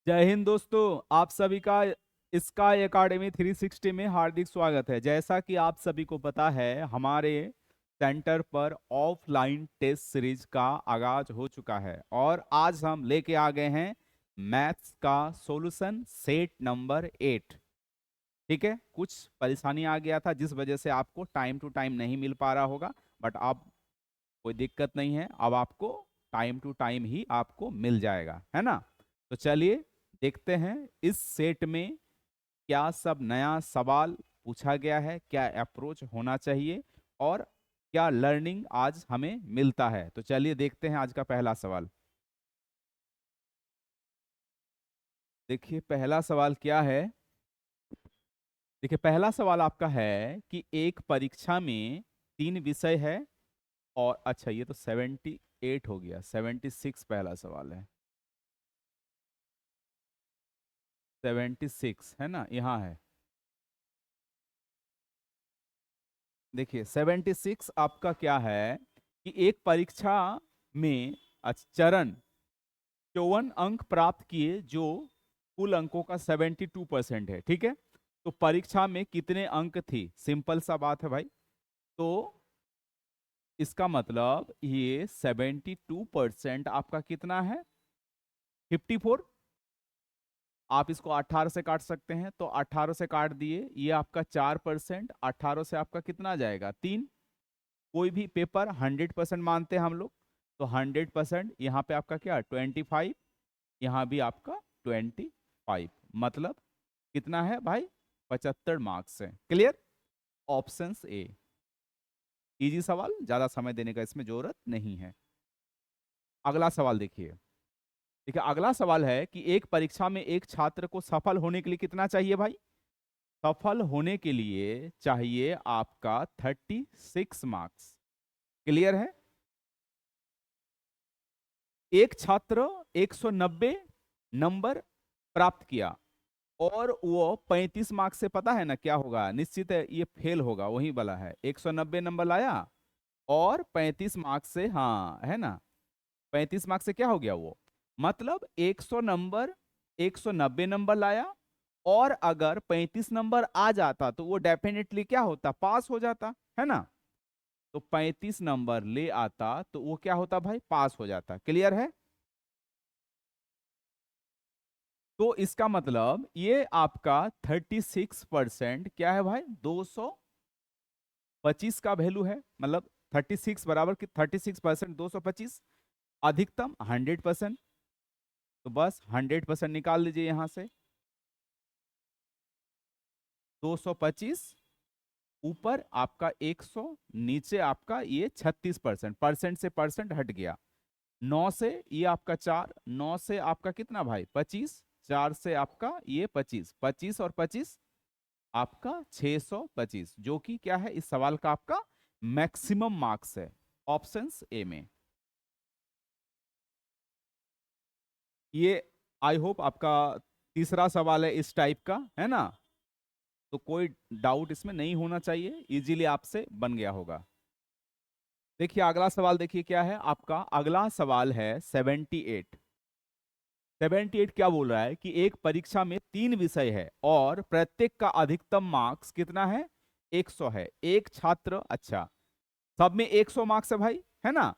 जय हिंद दोस्तों, आप सभी का स्काई एकेडमी 360 में हार्दिक स्वागत है। जैसा कि आप सभी को पता है, हमारे सेंटर पर ऑफलाइन टेस्ट सीरीज का आगाज हो चुका है और आज हम लेके आ गए हैं मैथ्स का सॉल्यूशन सेट नंबर 8। ठीक है, कुछ परेशानी आ गया था जिस वजह से आपको टाइम टू टाइम नहीं मिल पा रहा होगा, बट अब कोई दिक्कत नहीं है। अब आपको टाइम टू टाइम ही आपको मिल जाएगा, है ना। तो चलिए देखते हैं इस सेट में क्या सब नया सवाल पूछा गया है, क्या अप्रोच होना चाहिए और क्या लर्निंग आज हमें मिलता है। तो चलिए देखते हैं आज का पहला सवाल। देखिए पहला सवाल क्या है। देखिए पहला सवाल आपका है कि एक परीक्षा में 3 विषय है और अच्छा ये तो 78 हो गया, 76 पहला सवाल है। 76 है ना, यहाँ है। देखिए 76 आपका क्या है कि एक परीक्षा में चरण 54 अंक प्राप्त किए जो कुल अंकों का 72% है। ठीक है, तो परीक्षा में कितने अंक थी, सिंपल सा बात है भाई। तो इसका मतलब ये 72% आपका कितना है, 54। आप इसको 18 से काट सकते हैं, तो 18 से काट दिए, ये आपका 4%। 18 से आपका कितना आ जाएगा, 3। कोई भी पेपर 100% मानते हैं हम लोग, तो 100% यहाँ पे आपका क्या 25, यहाँ भी आपका 25, मतलब कितना है भाई, 75 मार्क्स है। क्लियर। ऑप्शन ए इजी सवाल, ज्यादा समय देने का इसमें जरूरत नहीं है। अगला सवाल देखिए। देखिए अगला सवाल है कि एक परीक्षा में एक छात्र को सफल होने के लिए कितना चाहिए भाई। सफल होने के लिए चाहिए आपका 36 मार्क्स। क्लियर है। एक छात्र 190 नंबर प्राप्त किया और वो 35 मार्क्स से, पता है ना क्या होगा, निश्चित है ये फेल होगा, वही वाला है। 190 नंबर लाया और 35 मार्क्स से, हाँ है ना, 35 मार्क्स से क्या हो गया वो, मतलब 190 नंबर लाया और अगर 35 नंबर आ जाता तो वो डेफिनेटली क्या होता, पास हो जाता, है ना। तो 35 नंबर ले आता तो वो क्या होता भाई, पास हो जाता। क्लियर है। तो इसका मतलब ये आपका 36% क्या है भाई, 225 का वैल्यू है। मतलब 36 बराबर कि 36% 225, अधिकतम 100%। तो बस 100% निकाल लीजिए यहां से। 225 ऊपर आपका 100, नीचे आपका ये 36%, परसेंट से परसेंट हट गया। 9 से ये आपका 4, 9 से आपका कितना भाई 25, 4 से आपका ये 25, 25 और 25 आपका 625, जो कि क्या है इस सवाल का आपका मैक्सिमम मार्क्स है, ऑप्शन ए में। ये आई होप आपका तीसरा सवाल है इस टाइप का, है ना। तो कोई डाउट इसमें नहीं होना चाहिए, इजीली आपसे बन गया होगा। देखिए अगला सवाल, देखिए क्या है आपका अगला सवाल है 78। 78 क्या बोल रहा है कि एक परीक्षा में 3 विषय है और प्रत्येक का अधिकतम मार्क्स कितना है, 100 है। एक छात्र, अच्छा सब में 100 मार्क्स है भाई, है ना।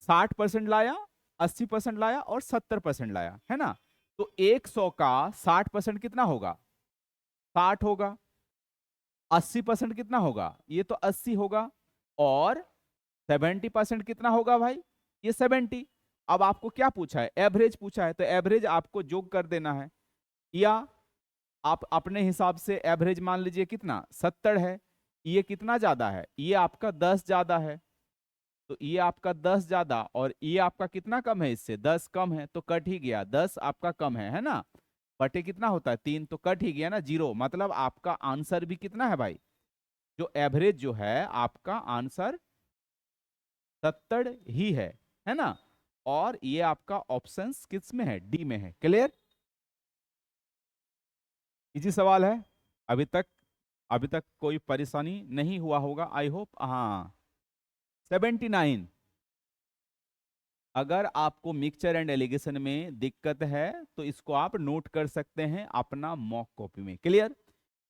60% लाया, 80% लाया और 70% लाया, है ना। तो 100 का 60% कितना होगा, 60 होगा। 80% कितना होगा, ये तो 80 होगा। और 70% कितना होगा भाई, ये 70। अब आपको क्या पूछा है, एवरेज पूछा है, तो एवरेज आपको जोड़ कर देना है, या आप अपने हिसाब से एवरेज मान लीजिए कितना 70 है। ये कितना ज्यादा है, ये आपका 10 ज्यादा है। तो ये आपका 10 ज्यादा और ये आपका कितना कम है, इससे 10 कम है, तो कट ही गया। 10 आपका कम है ना, बटे कितना होता है 3, तो कट ही गया ना, 0। मतलब आपका आंसर भी कितना है भाई, जो एवरेज जो है आपका आंसर 70 ही है ना। और ये आपका ऑप्शन किस में है, डी में है। क्लियर। इजी सवाल है। अभी तक अभी तक कोई परेशानी नहीं हुआ होगा, आई होप। हाँ 79। अगर आपको मिक्सचर एंड एलिगेशन में दिक्कत है तो इसको आप नोट कर सकते हैं अपना मॉक कॉपी में। क्लियर?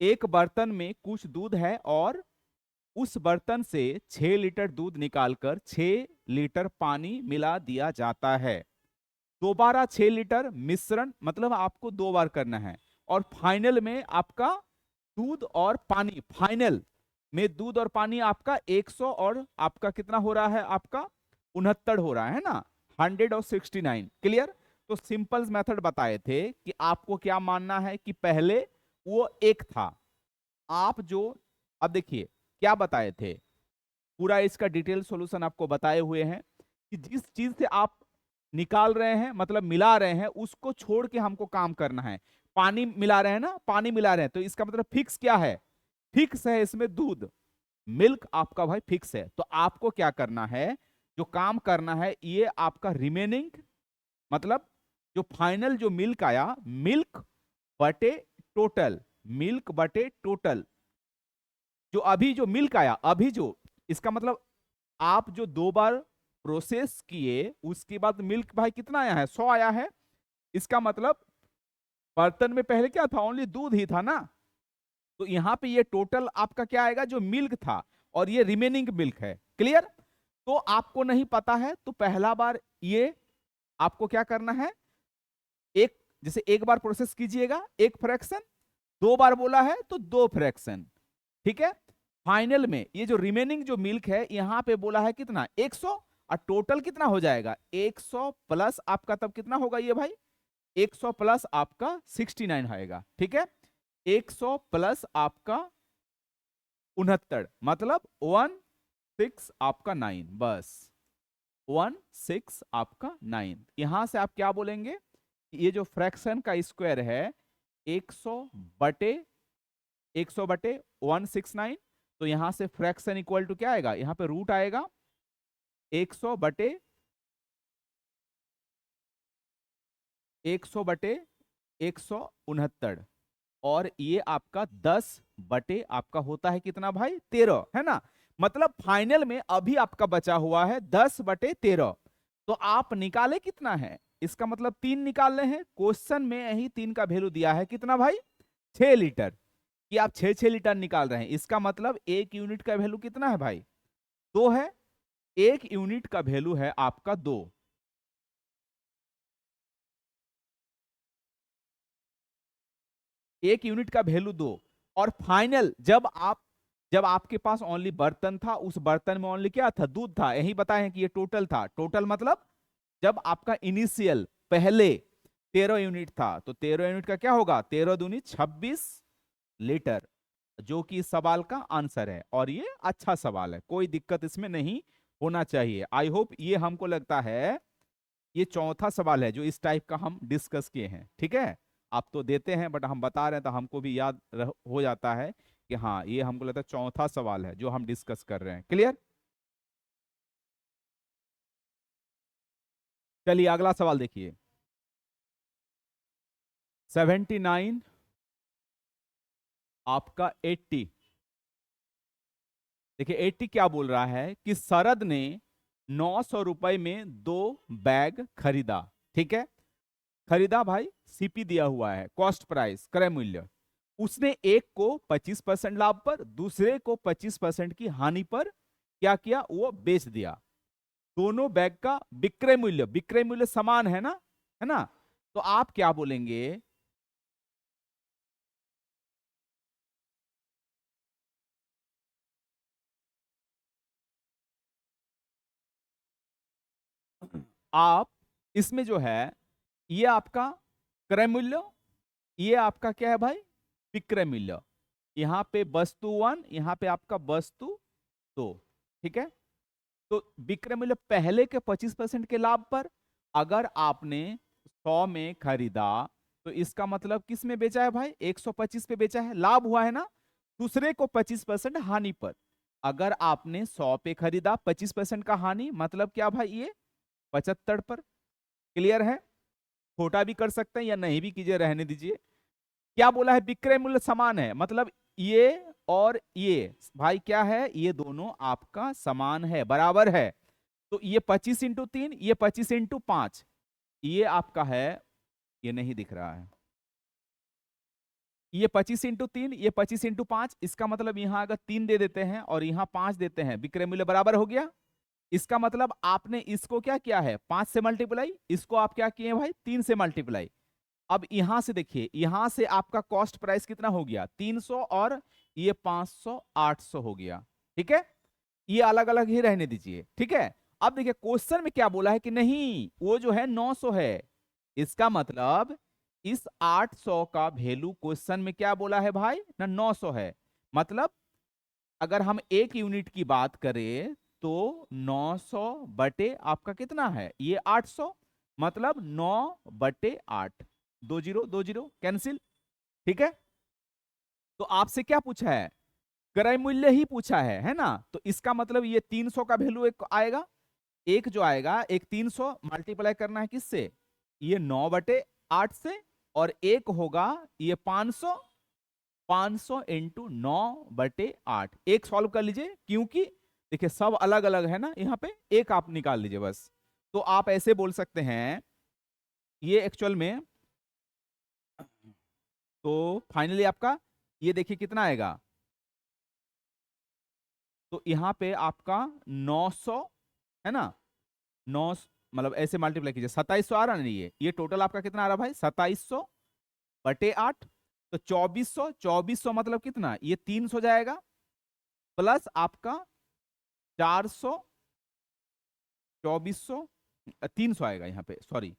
एक बर्तन में कुछ दूध है और उस बर्तन से 6 लीटर दूध निकालकर 6 लीटर पानी मिला दिया जाता है। दोबारा 6 लीटर मिश्रण, मतलब आपको 2 बार करना है, और फाइनल में आपका दूध और पानी, फाइनल में दूध और पानी आपका 100 और आपका कितना हो रहा है, आपका 69 हो रहा है ना, 100 और 69। क्लियर? तो सिंपल मेथड बताए थे कि आपको क्या मानना है कि पहले वो एक था, आप जो, अब देखिए क्या बताए थे, पूरा इसका डिटेल सॉल्यूशन आपको बताए हुए हैं कि जिस चीज से आप निकाल रहे हैं, मतलब मिला रहे हैं, उसको छोड़ के हमको काम करना है। पानी मिला रहे हैं ना, पानी मिला रहे हैं, तो इसका मतलब फिक्स क्या है, फिक्स है इसमें दूध, मिल्क आपका भाई फिक्स है। तो आपको क्या करना है, जो काम करना है, ये आपका रिमेनिंग, मतलब जो फाइनल जो मिल्क आया, मिल्क बटे टोटल, मिल्क बटे टोटल, जो अभी जो मिल्क आया, अभी जो, इसका मतलब आप जो 2 बार प्रोसेस किए उसके बाद मिल्क भाई कितना आया है, 100 आया है। इसका मतलब बर्तन में पहले क्या था, ओनली दूध ही था ना, तो यहां पे ये टोटल आपका क्या आएगा, जो मिल्क था, और ये रिमेनिंग मिल्क है। क्लियर? तो आपको नहीं पता है तो पहला बार ये आपको क्या करना है, एक, जैसे एक बार प्रोसेस कीजिएगा एक फ्रैक्शन, 2 बार बोला है तो 2 फ्रैक्शन, ठीक है। फाइनल में ये जो रिमेनिंग जो मिल्क है यहां पे बोला है कितना, 100, और टोटल कितना हो जाएगा 100 प्लस आपका तब कितना होगा ये भाई, 100 प्लस आपका 69 आएगा, ठीक है। 100 प्लस आपका 69, मतलब 16 आपका 9, बस 16 आपका 9। यहां से आप क्या बोलेंगे, ये जो फ्रैक्शन का स्क्वायर है 100 बटे 100 बटे 169, तो यहां से फ्रैक्शन इक्वल टू क्या आएगा, यहां पे रूट आएगा 100 बटे 100 बटे 169, और ये आपका 10 बटे आपका होता है कितना भाई, 13, है ना। मतलब फाइनल में अभी आपका बचा हुआ है 10 बटे 13। तो आप निकाले कितना है, इसका मतलब 3 निकाल रहे हैं, क्वेश्चन में यही 3 का वैल्यू दिया है कितना भाई, 6 लीटर, कि आप 6 लीटर निकाल रहे हैं। इसका मतलब 1 यूनिट का वैल्यू कितना है भाई, 2 है, 1 यूनिट का वैल्यू है आपका 2। एक यूनिट का वैल्यू 2, और फाइनल जब आपके पास ओनली बर्तन था, उस बर्तन में ओनली क्या था, दूध था, यही बताए हैं कि ये टोटल था। टोटल मतलब जब आपका इनिशियल पहले 13 यूनिट था, तो 13 यूनिट का क्या होगा, 13 दूनी 26 लीटर, जो कि इस सवाल का आंसर है। और ये अच्छा सवाल है, कोई दिक्कत इसमें नहीं होना चाहिए। आई होप ये, हमको लगता है ये चौथा सवाल है जो इस टाइप का हम डिस्कस किए हैं, ठीक है। आप तो देते हैं बट हम बता रहे हैं तो हमको भी याद हो जाता है कि हाँ, ये हमको लगता है चौथा सवाल है जो हम डिस्कस कर रहे हैं। क्लियर? चलिए अगला सवाल देखिए, 79 आपका 80। देखिए 80 क्या बोल रहा है कि शरद ने 900 रुपए में 2 बैग खरीदा, ठीक है। खरीदा भाई, सीपी दिया हुआ है, कॉस्ट प्राइस क्रय मूल्य। उसने एक को 25% लाभ पर, दूसरे को 25% की हानि पर क्या किया, वो बेच दिया। दोनों बैग का विक्रय मूल्य समान है ना। तो आप क्या बोलेंगे, आप इसमें जो है, ये आपका क्रय मूल्य, ये आपका क्या है भाई, विक्रय मूल्य। यहां पे वस्तु 1, यहां पे आपका वस्तु 2, ठीक है। तो विक्रय मूल्य पहले के 25% के लाभ पर, अगर आपने 100 में खरीदा तो इसका मतलब किस में बेचा है भाई, 125 पे बेचा है, लाभ हुआ है ना। दूसरे को 25% हानि पर, अगर आपने 100 पे खरीदा, 25% का हानि, मतलब क्या भाई, ये 75 पर। क्लियर है? छोटा भी कर सकते हैं या नहीं भी कीजिए, रहने दीजिए। क्या बोला है, विक्रय मूल्य समान है, मतलब ये और ये भाई क्या है, ये दोनों आपका समान है, बराबर है। तो ये 25 इंटू 3, ये 25 इंटू 5, ये आपका है, ये नहीं दिख रहा है, ये 25 इंटू 3, ये 25 इंटू 5, इसका मतलब यहां अगर 3 दे देते हैं और यहां 5 देते हैं, विक्रय मूल्य बराबर हो गया। इसका मतलब आपने इसको क्या किया है, 5 से मल्टीप्लाई, इसको आप क्या किए भाई, 3 से मल्टीप्लाई। अब यहां से देखिए, यहां से आपका कॉस्ट प्राइस कितना हो गया, 300, और ये 500, 800 हो गया। ठीक है, ये अलग अलग ही रहने दीजिए। ठीक है, अब देखिए क्वेश्चन में क्या बोला है कि नहीं, वो जो है 900 है। इसका मतलब इस 800 का वैल्यू क्वेश्चन में क्या बोला है भाई ना, 900 है। मतलब अगर हम एक यूनिट की बात करें तो 900 बटे आपका कितना है, ये 800, मतलब 9/8, 20 कैंसिल। ठीक है, तो आपसे क्या पूछा है, क्रय मूल्य ही पूछा है ना। तो इसका मतलब ये 300 का वैल्यू एक आएगा, एक जो आएगा, एक 300 मल्टीप्लाई करना है किससे, ये 9/8 से, और एक होगा ये 500, 500 इंटू 9/8। एक सॉल्व कर लीजिए, क्योंकि देखिए सब अलग अलग है ना, यहाँ पे एक आप निकाल लीजिए बस। तो आप ऐसे बोल सकते हैं, ये एक्चुअल में, तो फाइनली आपका ये देखिए कितना आएगा, तो यहाँ पे आपका 900 है ना, 9, मतलब ऐसे मल्टीप्लाई कीजिए, 2700 आ रहा नहीं, ये टोटल आपका कितना आ रहा भाई, 2700/8, तो 2400, 2400 मतलब कितना, ये 300 जाएगा, प्लस आपका 400, 2400, 300 आएगा यहाँ पे, सॉरी,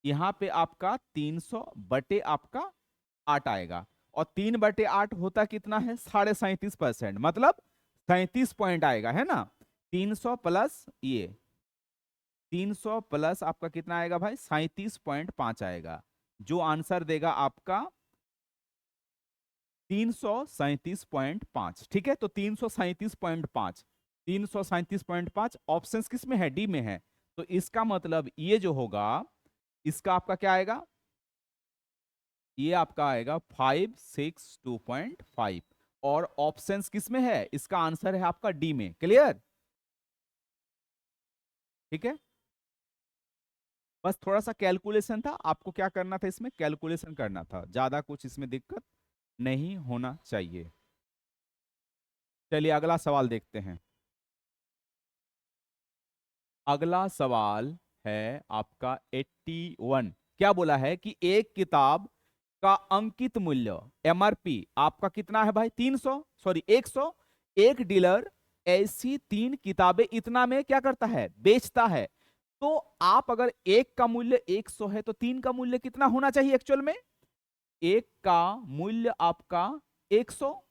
यहाँ पे आपका 300 आपका 8 आएगा, और 3/8 होता कितना है, 37.5%, मतलब 37 पॉइंट आएगा, है ना। 300 प्लस ये 300 प्लस आपका कितना आएगा भाई, 37.5 आएगा, जो आंसर देगा आपका 337.5। ठीक है, तो 337.5, 337.5 ऑप्शन किस में है, डी में है। तो इसका मतलब ये जो होगा, इसका आपका क्या आएगा, ये आपका आएगा 562.5, और ऑप्शंस किस में है, इसका आंसर है आपका डी में। क्लियर, ठीक है, बस थोड़ा सा कैलकुलेशन था, आपको क्या करना था, इसमें कैलकुलेशन करना था, ज्यादा कुछ इसमें दिक्कत नहीं होना चाहिए। चलिए अगला सवाल देखते हैं। अगला सवाल है आपका 81। क्या बोला है कि एक किताब का अंकित मूल्य एमआरपी आपका कितना है भाई, 300, सॉरी 100। एक डीलर ऐसी 3 किताबें इतना में क्या करता है, बेचता है। तो आप अगर एक का मूल्य 100 है, तो 3 का मूल्य कितना होना चाहिए एक्चुअल में, एक का मूल्य आपका 100,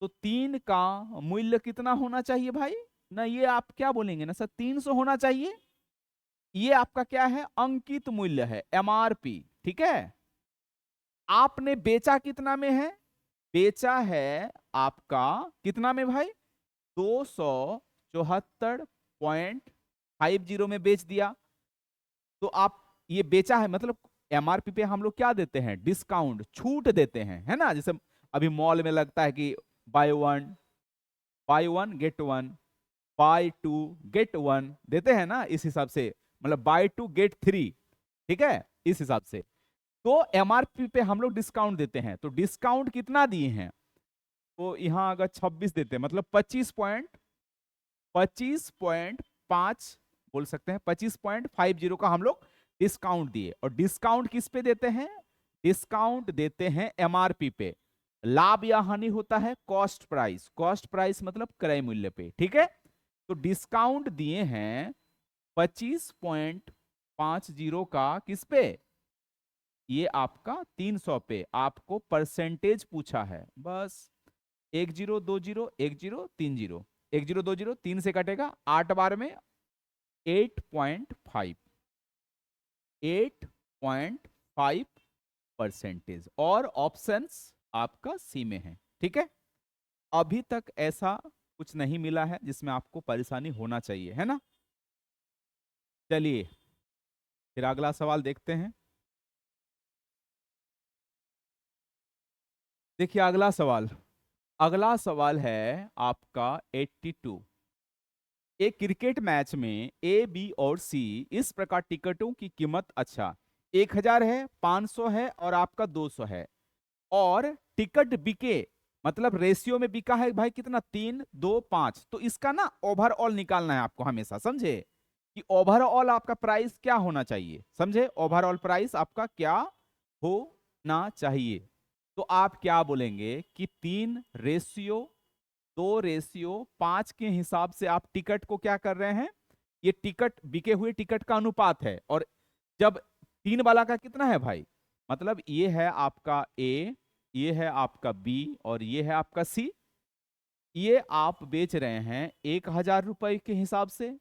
तो 3 का मूल्य कितना होना चाहिए भाई ना, ये आप क्या बोलेंगे ना सर, 300 होना चाहिए। ये आपका क्या है, अंकित मूल्य है, एमआरपी। ठीक है, आपने बेचा कितना में है, बेचा है आपका कितना में भाई, 274.50 में बेच दिया। तो आप ये बेचा है, मतलब एमआरपी पे हम लोग क्या देते हैं, डिस्काउंट, छूट देते हैं, है ना। जैसे अभी मॉल में लगता है कि buy one get one, buy two get one देते हैं ना, इस हिसाब से, मतलब बाय टू गेट थ्री। ठीक है, इस हिसाब से तो एमआरपी पे हम लोग डिस्काउंट देते हैं। तो डिस्काउंट कितना दिए हैं, तो यहां अगर 26 देते हैं, मतलब 25.5 बोल सकते हैं, 25.50 का हम लोग डिस्काउंट दिए। और डिस्काउंट किस पे देते हैं, डिस्काउंट देते हैं एमआरपी पे। लाभ या हानि होता है कॉस्ट प्राइस, कॉस्ट प्राइस मतलब क्रय मूल्य पे। ठीक है, तो डिस्काउंट दिए हैं 25.50 का, किस पे, ये आपका 300 पे। आपको परसेंटेज पूछा है, बस 1020, 1030, 1020, 3 से कटेगा, 8 बार में 8.5, 8.5% और ऑप्शंस आपका सी में है। ठीक है, अभी तक ऐसा कुछ नहीं मिला है जिसमें आपको परेशानी होना चाहिए, है ना। चलिए फिर अगला सवाल देखते हैं। देखिए अगला सवाल है आपका 82। एक क्रिकेट मैच में ए, बी और सी इस प्रकार टिकटों की कीमत, अच्छा, 1000 है, 500 है और आपका 200 है, और टिकट बिके, मतलब रेशियो में बिका है भाई कितना, 3, 2, 5। तो इसका ना ओवरऑल निकालना है आपको हमेशा, समझे, कि ओवरऑल आपका प्राइस क्या होना चाहिए, समझे, ओवरऑल प्राइस आपका क्या होना चाहिए। तो आप क्या बोलेंगे कि 3:2:5 के हिसाब से आप टिकट को क्या कर रहे हैं, ये टिकट बिके हुए टिकट का अनुपात है। और जब 3 वाला का कितना है भाई, मतलब ये है आपका ए, ये है आपका बी और ये है आपका सी। ये आप बेच रहे हैं 1000 रुपए के हिसाब से,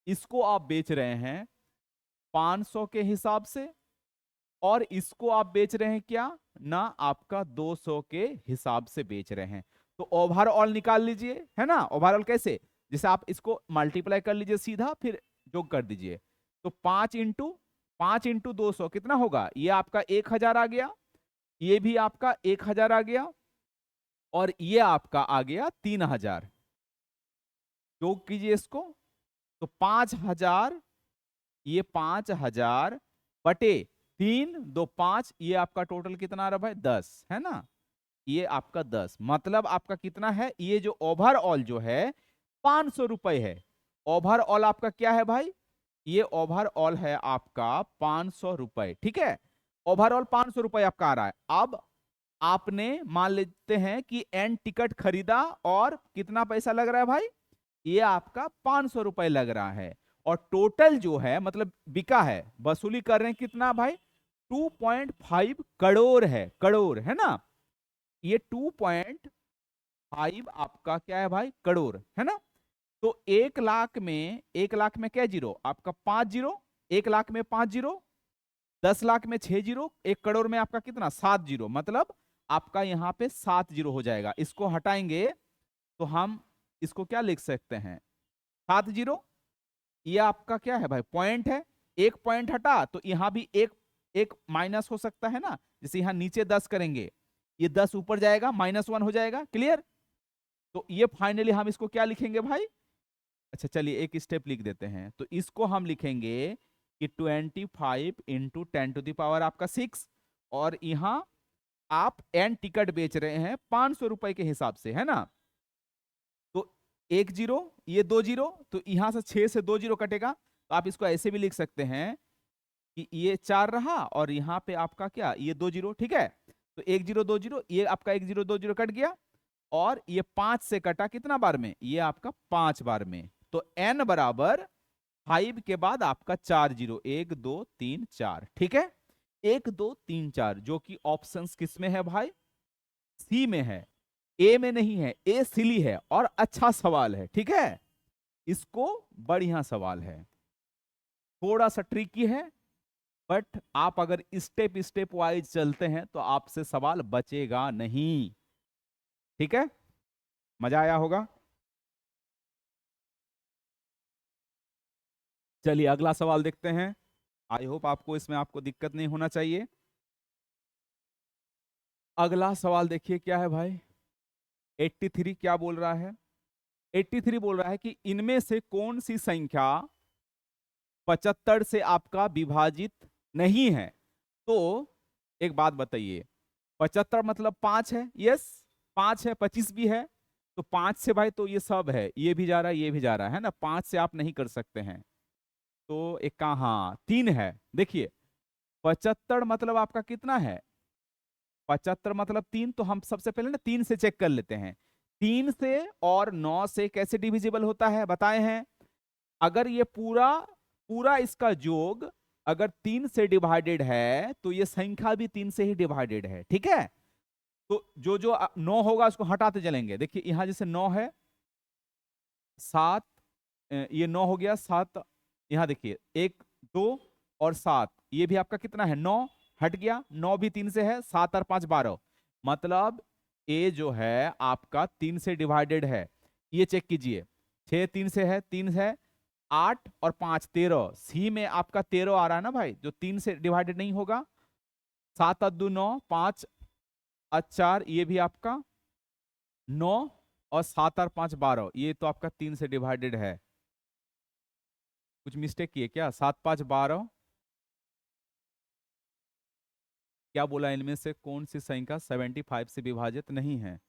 इसको आप बेच रहे हैं 500 के हिसाब से, और इसको आप बेच रहे हैं क्या ना, आपका 200 के हिसाब से बेच रहे हैं। तो ओवरऑल निकाल लीजिए, है ना, ओवरऑल कैसे, जैसे आप इसको मल्टीप्लाई कर लीजिए सीधा, फिर जोड़ कर दीजिए। तो 5 इंटू 200 कितना होगा, ये आपका 1000 आ गया, ये भी आपका 1000 आ गया, और ये आपका आ गया 3000। योग कीजिए इसको, तो 5000, ये 5000 बटे 3, 2, 5, ये आपका टोटल कितना आ रहा भाई, 10, है ना, ये आपका 10, मतलब आपका कितना है, ये जो ओवरऑल जो है 500 रुपए है। ओवरऑल आपका क्या है भाई, ये ओवरऑल है आपका 500 रुपए, ठीक है, ओवरऑल 500 रुपए आपका आ रहा है। अब आपने मान लेते हैं कि एन टिकट खरीदा और कितना पैसा लग रहा है भाई, ये आपका 500 रुपए लग रहा है, और टोटल जो है मतलब बिका है, वसूली कर रहे हैं कितना भाई, 2.5 करोड़ है, करोड़ है ना, ये 2.5 आपका क्या है भाई, करोड़ है ना। तो 1 लाख में क्या जीरो, आपका 5 जीरो, 1 लाख में 5 जीरो, 10 लाख में 6 जीरो, 1 करोड़ में आपका कितना, 7 जीरो, मतलब आपका यहाँ पे 7 जीरो हो जाएगा। इसको हटाएंगे तो हम इसको क्या लिख सकते हैं, 7 जीरो, ये आपका क्या है भाई, पॉइंट है, एक पॉइंट हटा तो यहां भी एक एक माइनस हो सकता है ना, जैसे यहां नीचे 10 करेंगे, ये 10 ऊपर जाएगा, -1 हो जाएगा, क्लियर। तो ये फाइनली हम इसको क्या लिखेंगे भाई, अच्छा चलिए एक स्टेप लिख देते हैं, तो इसको हम लिखेंगे कि 25 × 10⁻⁶, आपका 6, और यहां आप एन टिकट बेच रहे हैं 500 रुपए के हिसाब से, है ना। तो 1 जीरो, ये 2 जीरो, तो यहां से 6 से 2 जीरो कटेगा, तो आप इसको ऐसे भी लिख सकते हैं कि ये 4 रहा और यहाँ पे आपका क्या, ये 2 जीरो, ठीक है। तो 1 जीरो 2 जीरो, ये आपका 1 जीरो 2 जीरो कट गया, और ये 5 से कटा कितना बार में, ये आपका 5 बार में। तो n बराबर 5 के बाद आपका 4 जीरो, 1 2 3 4, ठीक है, 1 2 3 4, जो कि ऑप्शंस किस में है भाई, सी में है, ए में नहीं है, ए सिली है और अच्छा सवाल है, ठीक है, इसको बढ़िया सवाल है, थोड़ा सा ट्रिकी है, बट आप अगर स्टेप स्टेप वाइज चलते हैं तो आपसे सवाल बचेगा नहीं, ठीक है, मजा आया होगा। चलिए अगला सवाल देखते हैं, आई होप आपको इसमें आपको दिक्कत नहीं होना चाहिए। अगला सवाल देखिए क्या है भाई, 83 क्या बोल रहा है, 83 बोल रहा है कि इनमें से कौन सी संख्या 75 से आपका विभाजित नहीं है। तो एक बात बताइए, 75 मतलब 5 है, यस, 5 है, 25 भी है, तो 5 से भाई तो ये सब है, ये भी जा रहा है, ये भी जा रहा है ना, 5 से आप नहीं कर सकते हैं। तो एक का हाँ 3 है, देखिए 75 मतलब आपका कितना है, 75 मतलब 3, तो हम सबसे पहले ना 3 से चेक कर लेते हैं, 3 से और 9 से कैसे डिविजिबल होता है बताए हैं, अगर ये पूरा पूरा इसका योग अगर 3 से डिवाइडेड है तो ये संख्या भी 3 से ही डिवाइडेड है, ठीक है। तो जो जो 9 होगा उसको हटाते चलेंगे, देखिए यहां जैसे 9 है, 7, ये 9 हो गया, 7, यहां देखिए 1 2 और 7, ये भी आपका कितना है 9, हट गया, 9 भी 3 से है, 7 और 5 12, मतलब ए जो है आपका 3 से डिवाइडेड है, ये चेक कीजिए, 6 3 से है, 3 है, 8 और 5 13, सी में आपका 13 आ रहा है ना भाई, जो 3 से डिवाइडेड नहीं होगा, 7 और 2 9, 5 और 4, ये भी आपका 9, और 7 और 5 12, ये तो आपका 3 से डिवाइडेड है, कुछ मिस्टेक किए क्या? 7 5 12, क्या बोला इनमें से कौन सी संख्या 75 से विभाजित नहीं है?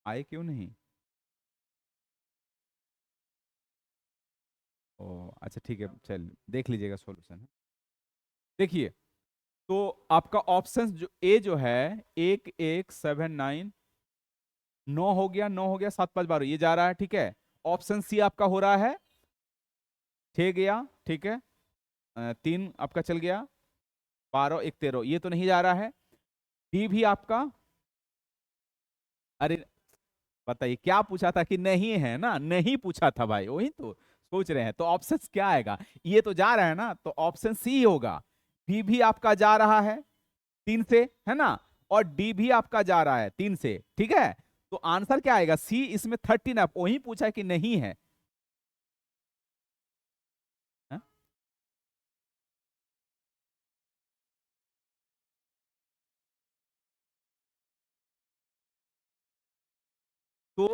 आए क्यों नहीं? ओ अच्छा ठीक है, चल देख लीजिएगा सॉल्यूशन। देखिए, तो आपका ऑप्शन जो ए जो है, 1 1 7 9, 9 हो गया, 9 हो गया, 7 5 12 ये जा रहा है, ठीक है। ऑप्शन सी आपका हो रहा है 6 गया, ठीक है। 3 आपका चल गया, 12 1 13 ये तो नहीं जा रहा है। डी भी आपका, अरे बताइए क्या पूछा था कि नहीं है ना, नहीं पूछा था भाई, वही तो सोच रहे हैं। तो ऑप्शन क्या आएगा? ये तो जा रहा है ना, तो ऑप्शन सी होगा। बी भी आपका जा रहा है 3 से, है ना, और डी भी आपका जा रहा है 3 से, ठीक है। तो आंसर क्या आएगा? सी, इसमें 13 आप वही पूछा कि नहीं है, है? तो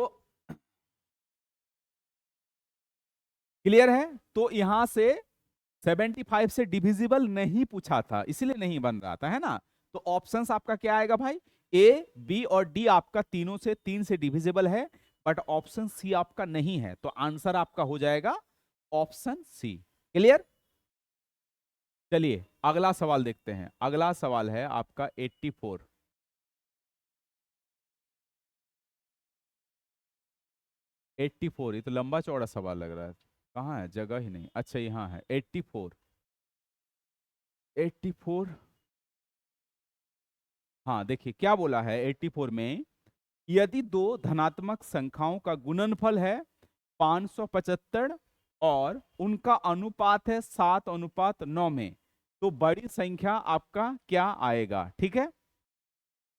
क्लियर है? तो यहां से 75 से डिविजिबल नहीं पूछा था, इसलिए नहीं बन रहा था, है ना। तो ऑप्शंस आपका क्या आएगा भाई? ए बी और डी आपका तीनों से 3 से डिविजिबल है, बट ऑप्शन सी आपका नहीं है, तो आंसर आपका हो जाएगा ऑप्शन सी। क्लियर? चलिए अगला सवाल देखते हैं। अगला सवाल है आपका 84। 84, ये तो लंबा चौड़ा सवाल लग रहा है। कहाँ है? जगह ही नहीं, अच्छा यहाँ है 84। 84, हाँ देखिए क्या बोला है 84 में। यदि दो धनात्मक संख्याओं का गुणनफल है 575 और उनका अनुपात है 7:9 में, तो बड़ी संख्या आपका क्या आएगा? ठीक है,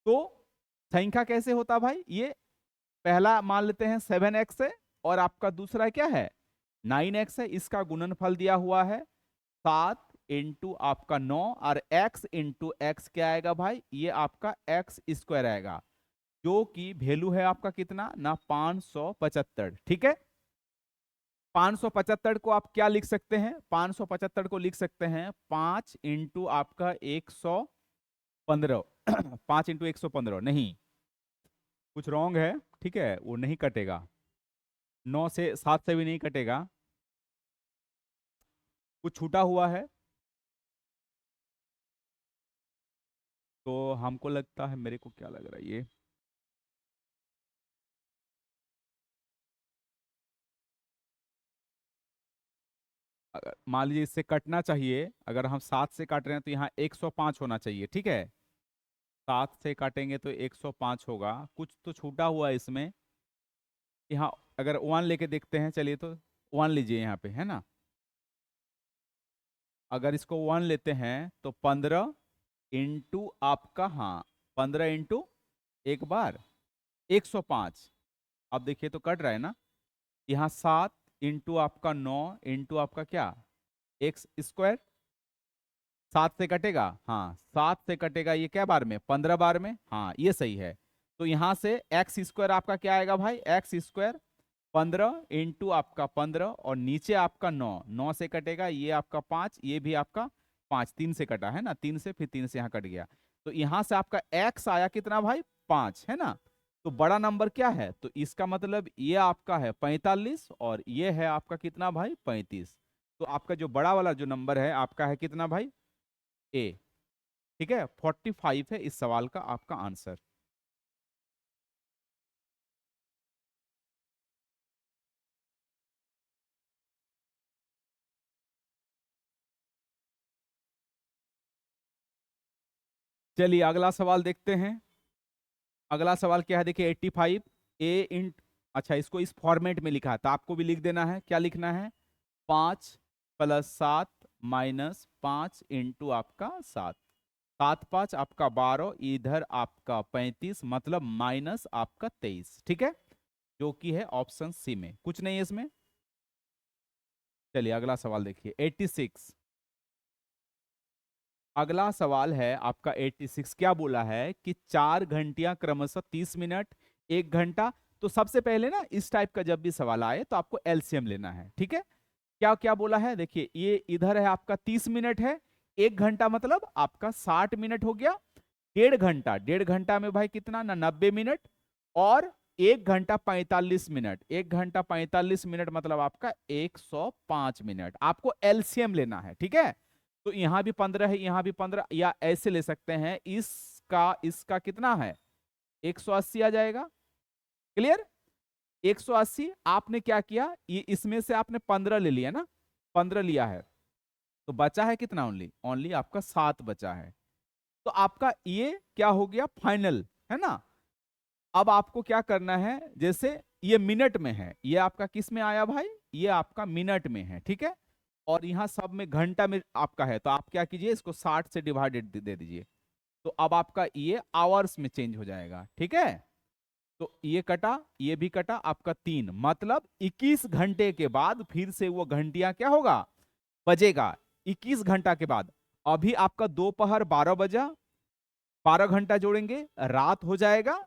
तो संख्या कैसे होता भाई? ये पहला मान लेते हैं 7x है, और आपका दूसरा क्या है 9x है। इसका गुणनफल दिया हुआ है 7 इंटू आपका 9, और x इंटू एक्स क्या आएगा भाई? ये आपका एक्स स्क्वायर आएगा, जो कि वैल्यू है आपका कितना ना 575, ठीक है। 575 को आप क्या लिख सकते हैं? 575 को लिख सकते हैं 5 इंटू आपका 115। 5 इंटू 115 नहीं, कुछ रॉन्ग है, ठीक है, वो नहीं कटेगा। 9 से 7 से भी नहीं कटेगा, कुछ छूटा हुआ है। तो हमको लगता है, मेरे को क्या लग रहा है ये, अगर मान लीजिए इससे कटना चाहिए, अगर हम 7 से काट रहे हैं तो यहाँ 105 होना चाहिए, ठीक है। 7 से काटेंगे तो 105 होगा, कुछ तो छूटा हुआ है इसमें। यहाँ अगर 1 लेके देखते हैं, चलिए तो 1 लीजिए यहाँ पे, है ना। अगर इसको 1 लेते हैं तो 15 इंटू आपका, हाँ 15 इंटू एक बार 105। अब देखिए तो कट रहा है ना। यहाँ 7 इंटू आपका 9 इंटू आपका क्या एक्स स्क्वायर, 7 से कटेगा, हाँ 7 से कटेगा, ये क्या बार में 15 बार में, हाँ ये सही है। तो यहां से एक्स स्क्वायर आपका क्या आएगा भाई? एक्स स्क्वायर 15 इंटू आपका 15, और नीचे आपका 9, 9 से कटेगा, ये आपका 5, ये भी आपका 5, 3 से कटा है ना, 3 से, फिर 3 से यहाँ कट गया। तो यहां से आपका एक्स आया कितना भाई? 5, है ना। तो बड़ा नंबर क्या है? तो इसका मतलब ये आपका है 45, और ये है आपका कितना भाई? 35। तो आपका जो बड़ा वाला जो नंबर है आपका है कितना भाई? ए, ठीक है, 45 है इस सवाल का आपका आंसर। चलिए अगला सवाल देखते हैं। अगला सवाल क्या है देखिए 85। ए इंट, अच्छा इसको इस फॉर्मेट में लिखा है, तो आपको भी लिख देना है। क्या लिखना है? 5 प्लस 7 माइनस 5 इंटू आपका 7, 7 5 आपका 12, इधर आपका 35, मतलब माइनस आपका 23, ठीक है, जो कि है ऑप्शन सी में, कुछ नहीं है इसमें। चलिए अगला सवाल देखिए 86। अगला सवाल है आपका 86। क्या बोला है कि 4 घंटियां क्रमशः 30 मिनट, 1 घंटा तो सबसे पहले ना इस टाइप का जब भी सवाल आए तो आपको एलसीएम लेना है, ठीक है। क्या क्या बोला है, देखिए ये इधर है आपका 30 मिनट है, 1 घंटा मतलब आपका 60 मिनट हो गया, 1.5 घंटा, 1.5 घंटा में भाई कितना ना 90 मिनट, और 1 घंटा 45 मिनट, 1 घंटा 45 मिनट मतलब आपका 105 मिनट। आपको एलसीएम लेना है, ठीक है। तो यहां भी 15 है, यहां भी 15, या ऐसे ले सकते हैं, इसका कितना है 180 आ जाएगा। क्लियर, 180 आपने क्या किया, ये इसमें से आपने 15 ले लिया ना, 15 लिया है, तो बचा है कितना, ओनली ओनली आपका 7 बचा है। तो आपका ये क्या हो गया फाइनल, है ना। अब आपको क्या करना है, जैसे ये मिनट में है, ये आपका किस में आया भाई, ये आपका मिनट में है, ठीक है। और यहां सब में घंटा में आपका है, तो आप क्या कीजिए, इसको 60 से डिवाइडेड दे दीजिए, तो अब आपका ये आवर्स में चेंज हो जाएगा, ठीक है। तो ये कटा, ये भी कटा, आपका 3, मतलब 21 घंटे के बाद फिर से वो घंटियां क्या होगा, बजेगा। 21 घंटा के बाद अभी आपका दोपहर 12 बजा, 12 घंटा जोड़ेंगे रात हो जाएगा,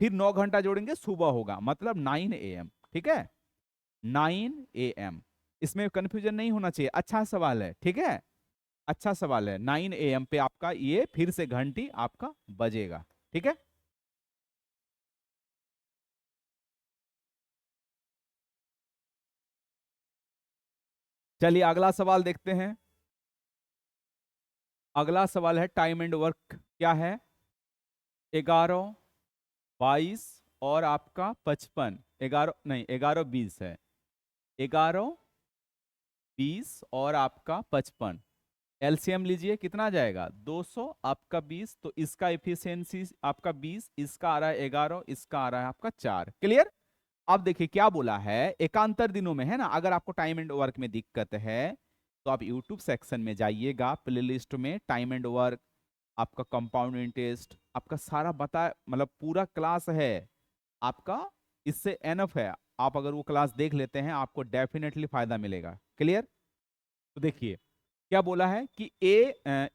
फिर 9 घंटा जोड़ेंगे सुबह होगा, मतलब 9 AM, ठीक है, 9 AM। इसमें कंफ्यूजन नहीं होना चाहिए, अच्छा सवाल है, ठीक है, अच्छा सवाल है। 9 AM पे आपका ये फिर से घंटी आपका बजेगा, ठीक है। चलिए अगला सवाल देखते हैं। अगला सवाल है टाइम एंड वर्क क्या है, 11, 22 और आपका 55, 11 नहीं 11 20 है, 11 20 और आपका 55, एलसीएम लीजिए कितना आ जाएगा 200, आपका 20, तो इसका इफिशियंसी आपका 20, इसका आ रहा है 11, इसका आ रहा है आपका 4। क्लियर। अब देखिए क्या बोला है, एकांतर दिनों में, है ना, अगर आपको टाइम एंड वर्क में दिक्कत है तो आप यूट्यूब सेक्शन में जाइएगा, प्लेलिस्ट में टाइम एंड वर्क, आपका कंपाउंड इंटरेस्ट, आपका सारा बता, मतलब पूरा क्लास है आपका, इससे एनफ है। आप अगर वो क्लास देख लेते हैं आपको डेफिनेटली फायदा मिलेगा। क्लियर। तो देखिए क्या बोला है कि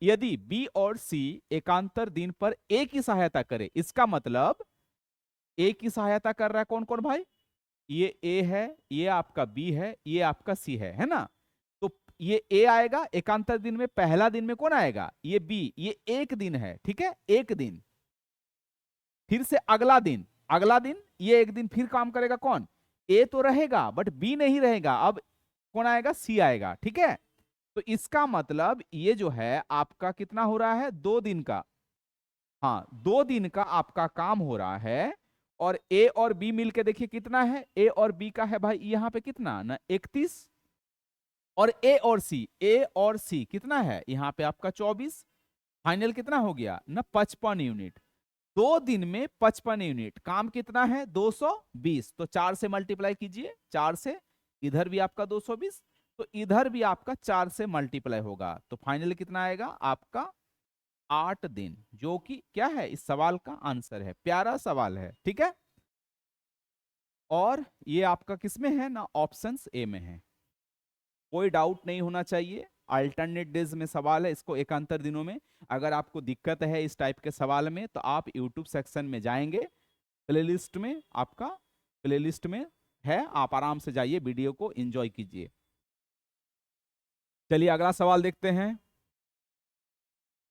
यदि बी और सी एकांतर दिन पर ए की सहायता करे, इसका मतलब ए की सहायता कर रहा है कौन कौन भाई, ये ए है, ये आपका बी है, ये आपका सी है ना। तो ये ए आएगा एकांतर दिन में, पहला दिन में कौन आएगा, ये बी, ये एक दिन है, ठीक है, एक दिन। फिर से अगला दिन, अगला दिन ये एक दिन फिर काम करेगा कौन, ए तो रहेगा बट बी नहीं रहेगा, अब कौन आएगा, सी आएगा, ठीक है। तो इसका मतलब ये जो है आपका कितना हो रहा है, 2 दिन का, हाँ 2 दिन का आपका काम हो रहा है। और ए और बी मिलके देखिए कितना है, ए और बी का है भाई यहाँ पे कितना ना 31, और ए और सी कितना है यहाँ पे आपका 24, फाइनल कितना हो गया ना 55 यूनिट। 2 दिन में 55 यूनिट, काम कितना है 220, तो 4 से मल्टीप्लाई कीजिए, 4 से, इधर भी आपका 220, तो इधर भी आपका 4 से मल्टीप्लाई होगा, तो फाइनल कितना आएगा आपका 8 दिन, जो कि क्या है इस सवाल का आंसर है। प्यारा सवाल है, ठीक है। और ये आपका किसमें है ना, ऑप्शंस ए में है, कोई डाउट नहीं होना चाहिए। अल्टरनेट डेज में सवाल है, इसको एकांतर दिनों में। अगर आपको दिक्कत है इस टाइप के सवाल में तो आप यूट्यूब सेक्शन में जाएंगे, प्लेलिस्ट में, आपका प्लेलिस्ट में है, आप आराम से जाइए, वीडियो को एंजॉय कीजिए। चलिए अगला सवाल देखते हैं।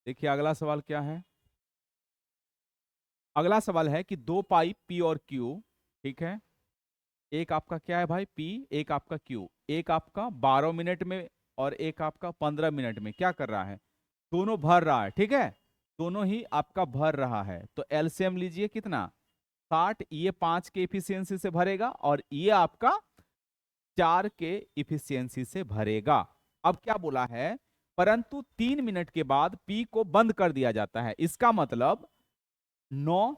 देखिए अगला सवाल क्या है, अगला सवाल है कि 2 पाइप पी और क्यू, ठीक है, एक आपका क्या है भाई पी, एक आपका क्यू, एक आपका 12 मिनट में और एक आपका 15 मिनट में क्या कर रहा है, दोनों भर रहा है, ठीक है, दोनों ही आपका भर रहा है। तो एलसीएम लीजिए कितना 60, ये 5 के इफिशियंसी से भरेगा और ये आपका 4 के इफिशियंसी से भरेगा। अब क्या बोला है, परंतु 3 मिनट के बाद पी को बंद कर दिया जाता है, इसका मतलब 9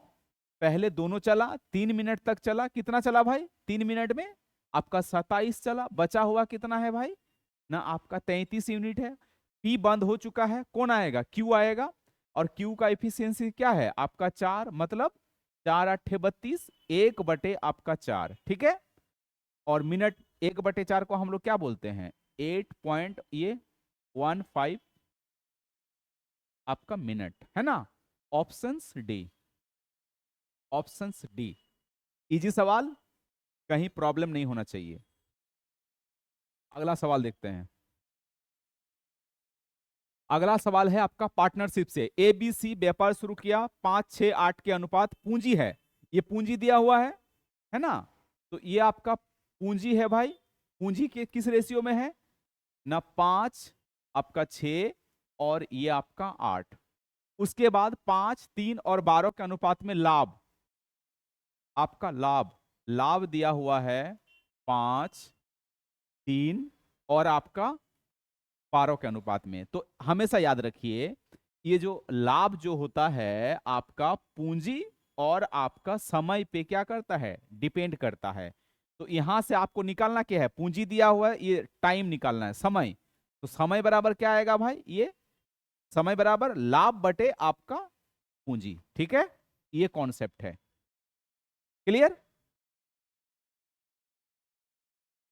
पहले दोनों चला, 3 मिनट तक चला, कितना चला भाई 3 मिनट में आपका 27 चला, बचा हुआ कितना है भाई ना आपका 33 यूनिट है। पी बंद हो चुका है, कौन आएगा क्यू आएगा, और क्यू का इफिशियंसी क्या है आपका 4, मतलब 4 8 32, 1/, आपका 4, ठीक है। और मिनट 1/4 को हम लोग क्या बोलते हैं 8.15 आपका मिनट, है ना। Options D, options D, easy सवाल, कहीं प्रॉब्लम नहीं होना चाहिए। अगला सवाल देखते हैं। अगला सवाल है आपका पार्टनरशिप से। एबीसी व्यापार शुरू किया, 5-6-8 के अनुपात पूंजी है। ये पूंजी दिया हुआ है ना। तो ये आपका पूंजी है भाई। पूंजी के किस रेशियो में है ना, 5 आपका 6 और ये आपका 8। उसके बाद 5, 3 और 12 के अनुपात में लाभ, आपका लाभ लाभ दिया हुआ है 5, 3 और आपका 12 के अनुपात में। तो हमेशा याद रखिए, ये जो लाभ जो होता है आपका पूंजी और आपका समय पे क्या करता है, डिपेंड करता है। तो यहां से आपको निकालना क्या है, पूंजी दिया हुआ है, ये टाइम निकालना है, समय। तो समय बराबर क्या आएगा भाई, ये समय बराबर लाभ बटे आपका पूंजी। ठीक है, ये कॉन्सेप्ट है। क्लियर।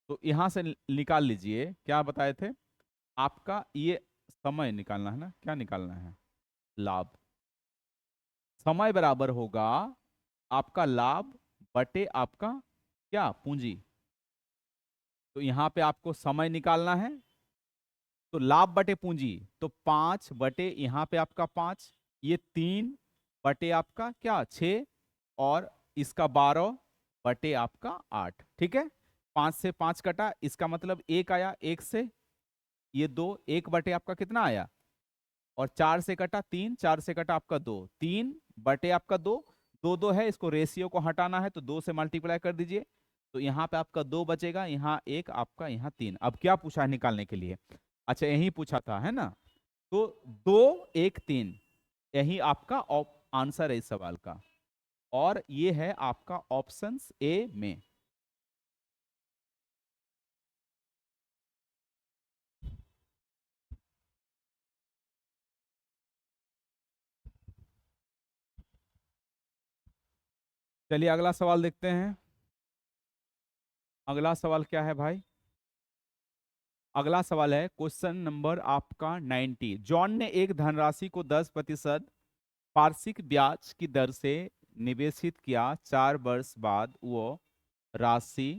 तो यहां से निकाल लीजिए, क्या बताए थे आपका, ये समय निकालना है ना, क्या निकालना है, लाभ। समय बराबर होगा आपका लाभ बटे आपका क्या, पूंजी। तो यहां पे आपको समय निकालना है, तो लाभ बटे पूंजी, तो 5 बटे यहां पे आपका 5, ये 3 बटे आपका क्या 6 और इसका 12 बटे आपका 8। ठीक है, 5 से 5 कटा, इसका मतलब 1 आया, 1 से ये 2, 1 बटे आपका कितना आया, और 4 से कटा 3, 4 से कटा आपका 2, 3 बटे आपका 2, 2 2 है, इसको रेशियो को हटाना है तो 2 से मल्टीप्लाई कर दीजिए। तो यहाँ पे आपका 2 बचेगा, यहाँ 1 आपका, यहाँ 3। अब क्या पूछा है निकालने के लिए, अच्छा यही पूछा था है ना। तो 2 1 3 यही आपका आंसर है इस सवाल का, और ये है आपका ऑप्शन ए में। चलिए अगला सवाल देखते हैं। अगला सवाल क्या है भाई, अगला सवाल है क्वेश्चन नंबर आपका 90। जॉन ने एक धनराशि को 10% वार्षिक ब्याज की दर से निवेशित किया। 4 वर्ष बाद वो राशि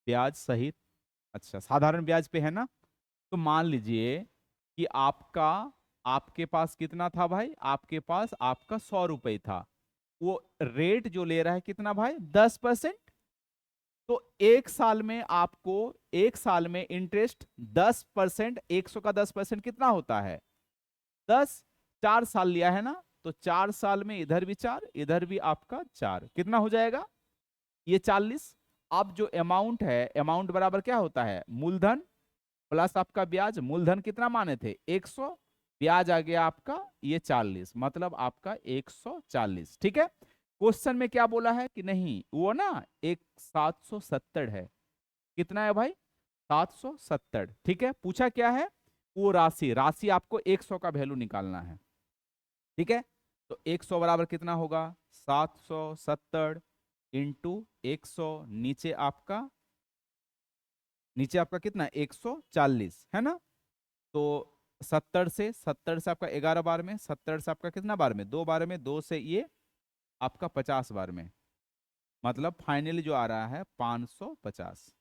ब्याज सहित, अच्छा साधारण ब्याज पे है ना। तो मान लीजिए कि आपका, आपके पास कितना था भाई, आपके पास आपका 100 रुपए था। वो रेट जो ले रहा है कितना भाई, 10%। तो एक साल में आपको, एक साल में इंटरेस्ट 10%, 100 का 10% कितना होता है 10, 4 साल लिया है ना। तो 4 साल में इधर भी 4, इधर भी आपका 4, कितना हो जाएगा ये 40। अब जो अमाउंट है, अमाउंट बराबर क्या होता है, मूलधन प्लस आपका ब्याज। मूलधन कितना माने थे 100, ब्याज आ गया आपका ये 40, मतलब आपका 140। ठीक है, क्वेश्चन में क्या बोला है कि नहीं, वो ना एक 770 है। कितना है भाई 770। ठीक है, पूछा क्या है, वो राशि, राशि आपको 100 का वैल्यू निकालना है। ठीक है, तो 100 बराबर कितना होगा, 770 इंटू 100, नीचे आपका कितना 140 है ना। तो 70 से आपका 11 बार में, 70 से आपका कितना बार में, 2 बार में, 2 से ये आपका 50 बार में, मतलब फाइनली जो आ रहा है 550।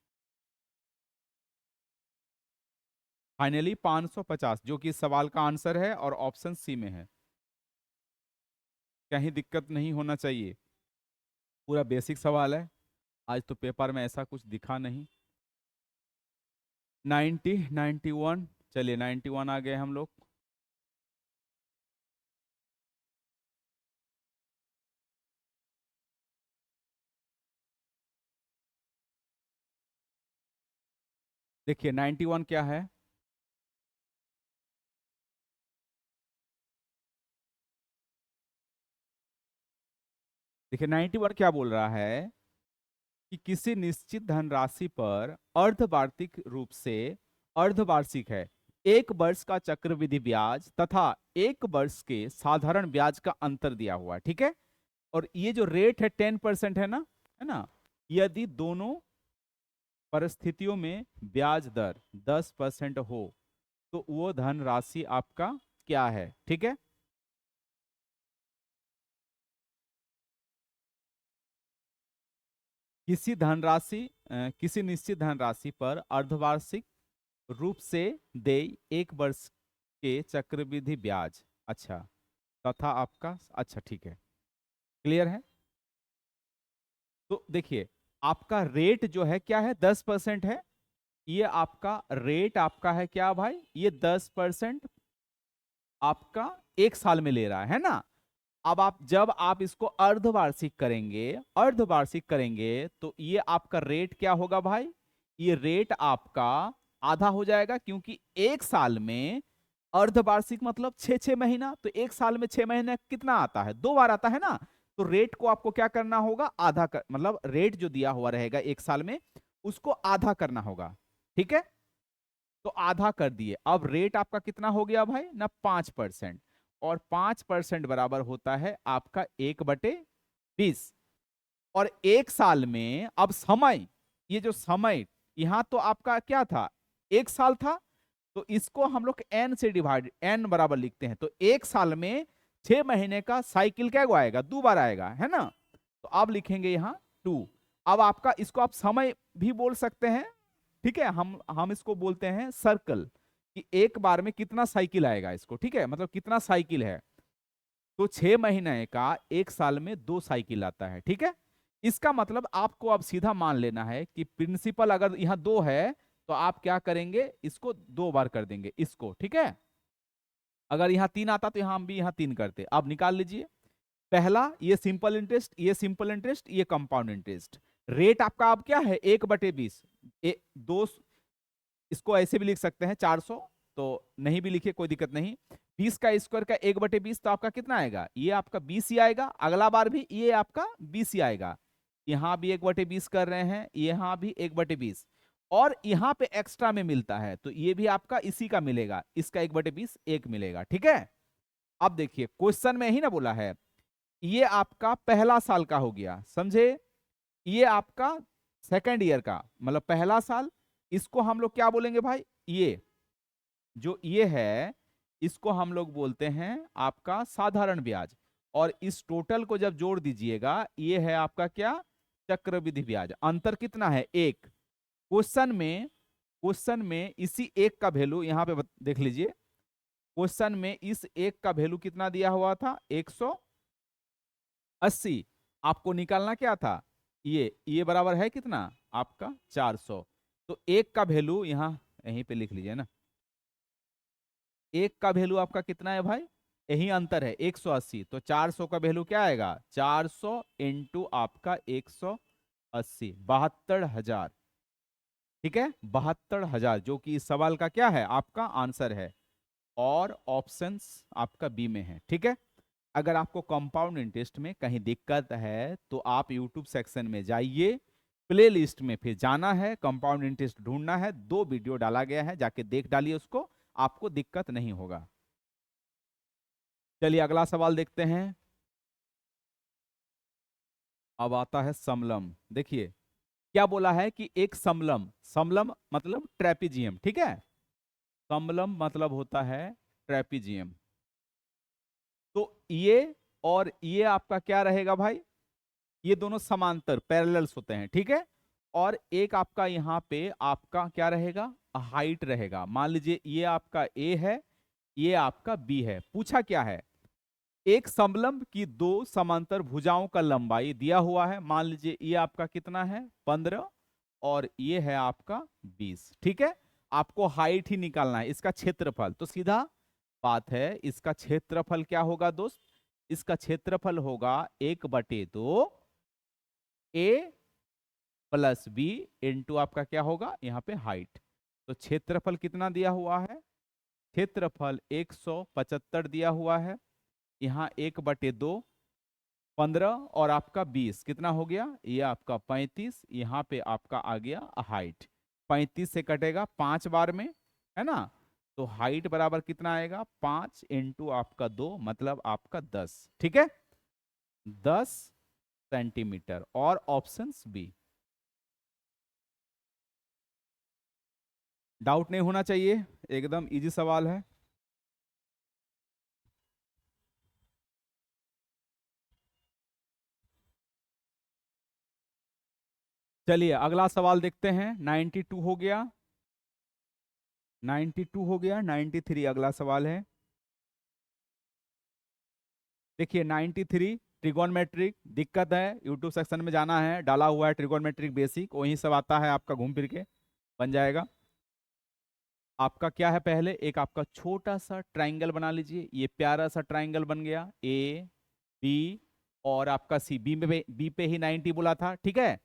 फाइनली 550 जो कि इस सवाल का आंसर है और ऑप्शन सी में है। कहीं दिक्कत नहीं होना चाहिए, पूरा बेसिक सवाल है। आज तो पेपर में ऐसा कुछ दिखा नहीं। 90, 91, चलिए 91 आ गए हम लोग। देखिए 91 क्या है, देखिए 91 क्या बोल रहा है कि किसी निश्चित धनराशि पर अर्धवार्षिक रूप से, अर्धवार्षिक है, 1 वर्ष का चक्रवृद्धि ब्याज तथा 1 वर्ष के साधारण ब्याज का अंतर दिया हुआ है। ठीक है, और ये जो रेट है 10% है ना। यदि दोनों परिस्थितियों में ब्याज दर 10% हो तो वो धनराशि आपका क्या है। ठीक है, किसी निश्चित धनराशि पर अर्धवार्षिक रूप से देय 1 वर्ष के चक्रवृद्धि ब्याज। अच्छा, तथा आपका, अच्छा ठीक है, क्लियर है। तो देखिए, आपका रेट जो है क्या है, 10% है। ये आपका रेट आपका है क्या भाई, ये 10% आपका 1 साल में ले रहा है ना। अब आप जब आप इसको अर्धवार्षिक करेंगे तो ये आपका रेट क्या होगा भाई, ये रेट आपका आधा हो जाएगा, क्योंकि 1 साल में अर्धवार्षिक मतलब 6 6 महीना, तो 1 साल में 6 महीने कितना आता है, 2 बार आता है ना। तो रेट को आपको क्या करना होगा, मतलब रेट जो दिया हुआ रहेगा 1 साल में, उसको आधा करना होगा। ठीक है, तो आधा कर दिए। अब रेट आपका कितना हो गया भाई ना, 5%। और 5% बराबर होता है आपका 1/20। और 1 साल में अब समय, ये जो समय यहां तो आपका क्या था, 1 साल था, तो इसको हम लोग एन से डिवाइड, एन बराबर लिखते हैं। तो 1 साल में 6 महीने का साइकिल क्या आएगा, 2 बार आएगा, है ना। तो अब लिखेंगे यहां 2। अब आपका इसको आप समय भी बोल सकते हैं। ठीक है, हम इसको बोलते हैं सर्कल, कि एक बार में कितना साइकिल आएगा इसको, ठीक है, मतलब कितना साइकिल है। तो 6 महीने का 1 साल में 2 साइकिल आता है। ठीक है, इसका मतलब आपको अब सीधा मान लेना है कि प्रिंसिपल अगर यहां 2 है, तो आप क्या करेंगे, इसको 2 बार कर देंगे इसको। ठीक है, अगर यहां 3 आता तो यहां हम भी यहां 3 करते। अब निकाल लीजिए, पहला ये सिंपल इंटरेस्ट, ये सिंपल इंटरेस्ट, ये कंपाउंड इंटरेस्ट। रेट आपका अब क्या है, 1/20। दो, इसको ऐसे भी लिख सकते हैं 400, तो नहीं भी लिखे कोई दिक्कत नहीं। 20 का स्क्वायर का 1/20, तो आपका कितना आएगा, ये आपका 20 ही आएगा। अगला बार भी ये आपका 20 ही आएगा। यहाँ भी 1/20 कर रहे हैं, यहाँ भी 1/20, और यहाँ पे एक्स्ट्रा में मिलता है, तो ये भी आपका इसी का मिलेगा, इसका 1/20 एक मिलेगा। ठीक है, अब देखिए क्वेश्चन में ही ना बोला है, ये आपका पहला साल का हो गया, समझे। ये आपका सेकेंड ईयर का, मतलब पहला साल। इसको हम लोग क्या बोलेंगे भाई, ये जो ये है, इसको हम लोग बोलते हैं आपका साधारण ब्याज। और इस टोटल को जब जोड़ दीजिएगा, ये है आपका क्या, चक्रवृद्धि ब्याज। अंतर कितना है, 1। क्वेश्चन में इसी 1 का वैल्यू यहां पे देख लीजिए। क्वेश्चन में इस 1 का वैल्यू कितना दिया हुआ था, 180। आपको निकालना क्या था, ये बराबर है कितना आपका 400। तो 1 का वैल्यू यहां यहीं पे लिख लीजिए ना। 1 का वैल्यू आपका कितना है भाई, यही अंतर है 180। तो 400 का वैल्यू क्या आएगा, 400 इंटू आपका 180, 72,000। ठीक है, 72,000, जो कि इस सवाल का क्या है, आपका आंसर है। और ऑप्शंस आपका बी में है। ठीक है, अगर आपको कंपाउंड इंटरेस्ट में कहीं दिक्कत है, तो आप यूट्यूब सेक्शन में जाइए, प्ले लिस्ट में फिर जाना है, कंपाउंड इंटरेस्ट ढूंढना है, 2 वीडियो डाला गया है, जाके देख डालिए उसको, आपको दिक्कत नहीं होगा। चलिए अगला सवाल देखते हैं। अब आता है समलम। देखिए क्या बोला है कि एक समलम, समलम मतलब ट्रेपीजियम। ठीक है, समलम मतलब होता है ट्रेपीजियम। तो ये और ये आपका क्या रहेगा भाई, ये दोनों समांतर पैरेलल्स होते हैं। ठीक है, और एक आपका यहां पे आपका क्या रहेगा, हाइट रहेगा। मान लीजिए ये आपका ए है, ये आपका बी है। पूछा क्या है, एक समलंब की 2 समांतर भुजाओं का लंबाई दिया हुआ है। मान लीजिए ये आपका कितना है, 15, और ये है आपका 20। ठीक है, आपको हाइट ही निकालना है, इसका क्षेत्रफल। तो सीधा बात है, इसका क्षेत्रफल क्या होगा दोस्त, इसका क्षेत्रफल होगा 1/2 ए प्लस बी इंटू आपका क्या होगा यहाँ पे हाइट। तो क्षेत्रफल कितना दिया हुआ है, क्षेत्रफल 175 दिया हुआ है। यहाँ 1/2, 15 और आपका 20 कितना हो गया, ये आपका 35। यहाँ पे आपका आ गया हाइट, 35 से कटेगा 5 बार में, है ना। तो हाइट बराबर कितना आएगा, 5 इंटू आपका 2, मतलब आपका 10। ठीक है, 10 सेंटीमीटर। और ऑप्शंस बी। डाउट नहीं होना चाहिए, एकदम इजी सवाल है। चलिए अगला सवाल देखते हैं। 92 हो गया, 92 हो गया, 93 अगला सवाल है। देखिए 93 ट्रिगोनमेट्रिक, दिक्कत है, यूट्यूब सेक्शन में जाना है, डाला हुआ है ट्रिगोनमेट्रिक बेसिक, वहीं सब आता है आपका, घूम फिर के बन जाएगा। आपका क्या है, पहले एक आपका छोटा सा ट्राइंगल बना लीजिए, ये प्यारा सा ट्राइंगल बन गया, ए बी और आपका सी, बी पे ही 90 बोला था, ठीक है।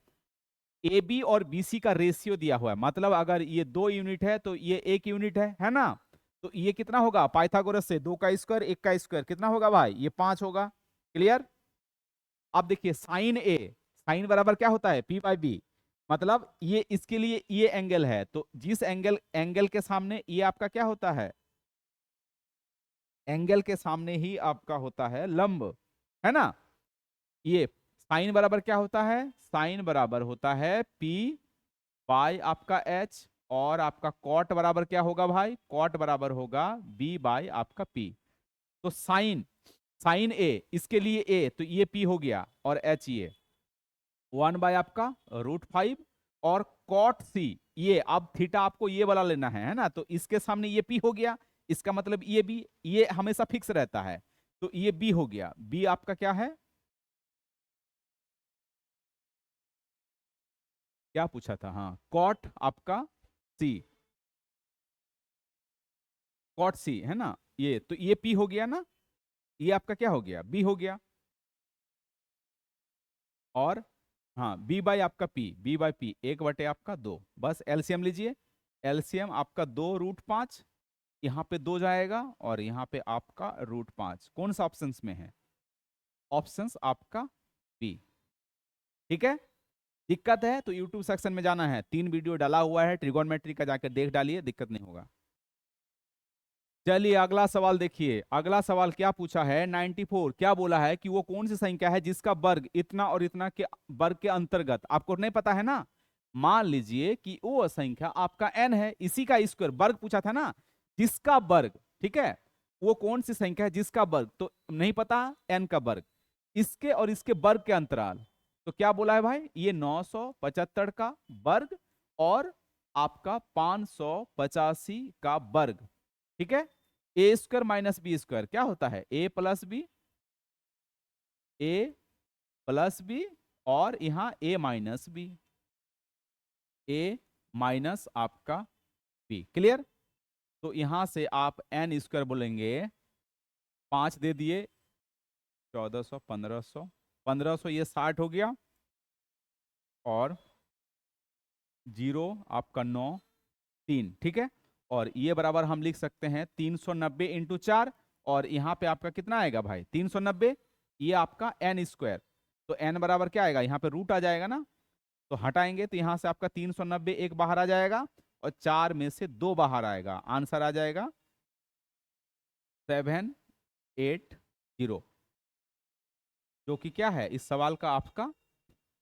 ए बी और बी सी का रेशियो दिया हुआ है, मतलब अगर ये 2 यूनिट है तो ये 1 यूनिट है ना। तो ये कितना होगा, पाइथागोरस से 2 का स्क्वायर 1 का स्क्वायर कितना होगा भाई, ये 5 होगा। क्लियर। अब देखिए साइन ए, साइन बराबर क्या होता है, पी बाई बी, मतलब ये इसके लिए ये एंगल है, तो जिस एंगल के सामने ये आपका क्या होता है, एंगल के सामने ही आपका होता है लंब, है ना। ये साइन बराबर क्या होता है, साइन बराबर होता है पी बाय आपका एच, और आपका कॉट बराबर क्या होगा भाई, कॉट बराबर होगा बी बाय आपका पी। तो साइन, साइन ए इसके लिए ए, तो ये पी हो गया, और एच ये 1 बाय आपका √5, और कॉट सी, ये अब थीटा आपको ये वाला लेना है ना, तो इसके सामने ये पी हो गया, इसका मतलब ये बी, ये हमेशा फिक्स रहता है, तो ये बी हो गया, बी आपका क्या है, क्या पूछा था, हाँ कॉट आपका सी, कॉट सी है ना, ये तो ये पी हो गया ना, ये आपका क्या हो गया, बी हो गया, और हाँ बी बाई आपका पी, बी बाई पी 1/, आपका 2, बस एलसीएम लीजिए, एलसीएम आपका 2√5, यहाँ पे 2 जाएगा, और यहाँ पे आपका √5, कौन सा ऑप्शंस में है, ऑप्शंस आपका बी, ठीक है। दिक्कत है तो यूट्यूब सेक्शन में जाना है, 3 वीडियो डाला हुआ है ट्रिगोनमेट्री का, जाकर देख डालिए, दिक्कत नहीं होगा। चलिए अगला सवाल देखिए, अगला सवाल क्या पूछा है, 94, क्या बोला है कि वो कौन सी संख्या है जिसका वर्ग इतना और इतना के वर्ग के अंतर्गत, आपको नहीं पता है ना। मान लीजिए कि वो संख्या आपका n है, इसी का स्क्वायर, वर्ग पूछा था ना, जिसका वर्ग, ठीक है, वो कौन सी संख्या है जिसका वर्ग, तो नहीं पता n का वर्ग, इसके और इसके वर्ग के अंतराल, तो क्या बोला है भाई, ये 975 का वर्ग और आपका 585 का वर्ग, ठीक है। ए स्क्वायर माइनस बी स्क्वायर क्या होता है, ए plus B, a plus B, और यहां ए माइनस बी, ए माइनस आपका बी, क्लियर। तो यहां से आप एन स्क्वायर बोलेंगे, 5 दे दिए, 1400, 1500, 1500 ये 60 हो गया, और 0 आपका 9, 3, ठीक है। और ये बराबर हम लिख सकते हैं 390 इंटू 4, और यहाँ पे आपका कितना आएगा भाई, 390, ये आपका एन स्क्वायर, तो एन बराबर क्या आएगा, यहाँ पे रूट आ जाएगा ना, तो हटाएंगे तो यहाँ से आपका 390 एक बाहर आ जाएगा, और 4 में से 2 बाहर आएगा, आंसर आ जाएगा 780, जो कि क्या है इस सवाल का आपका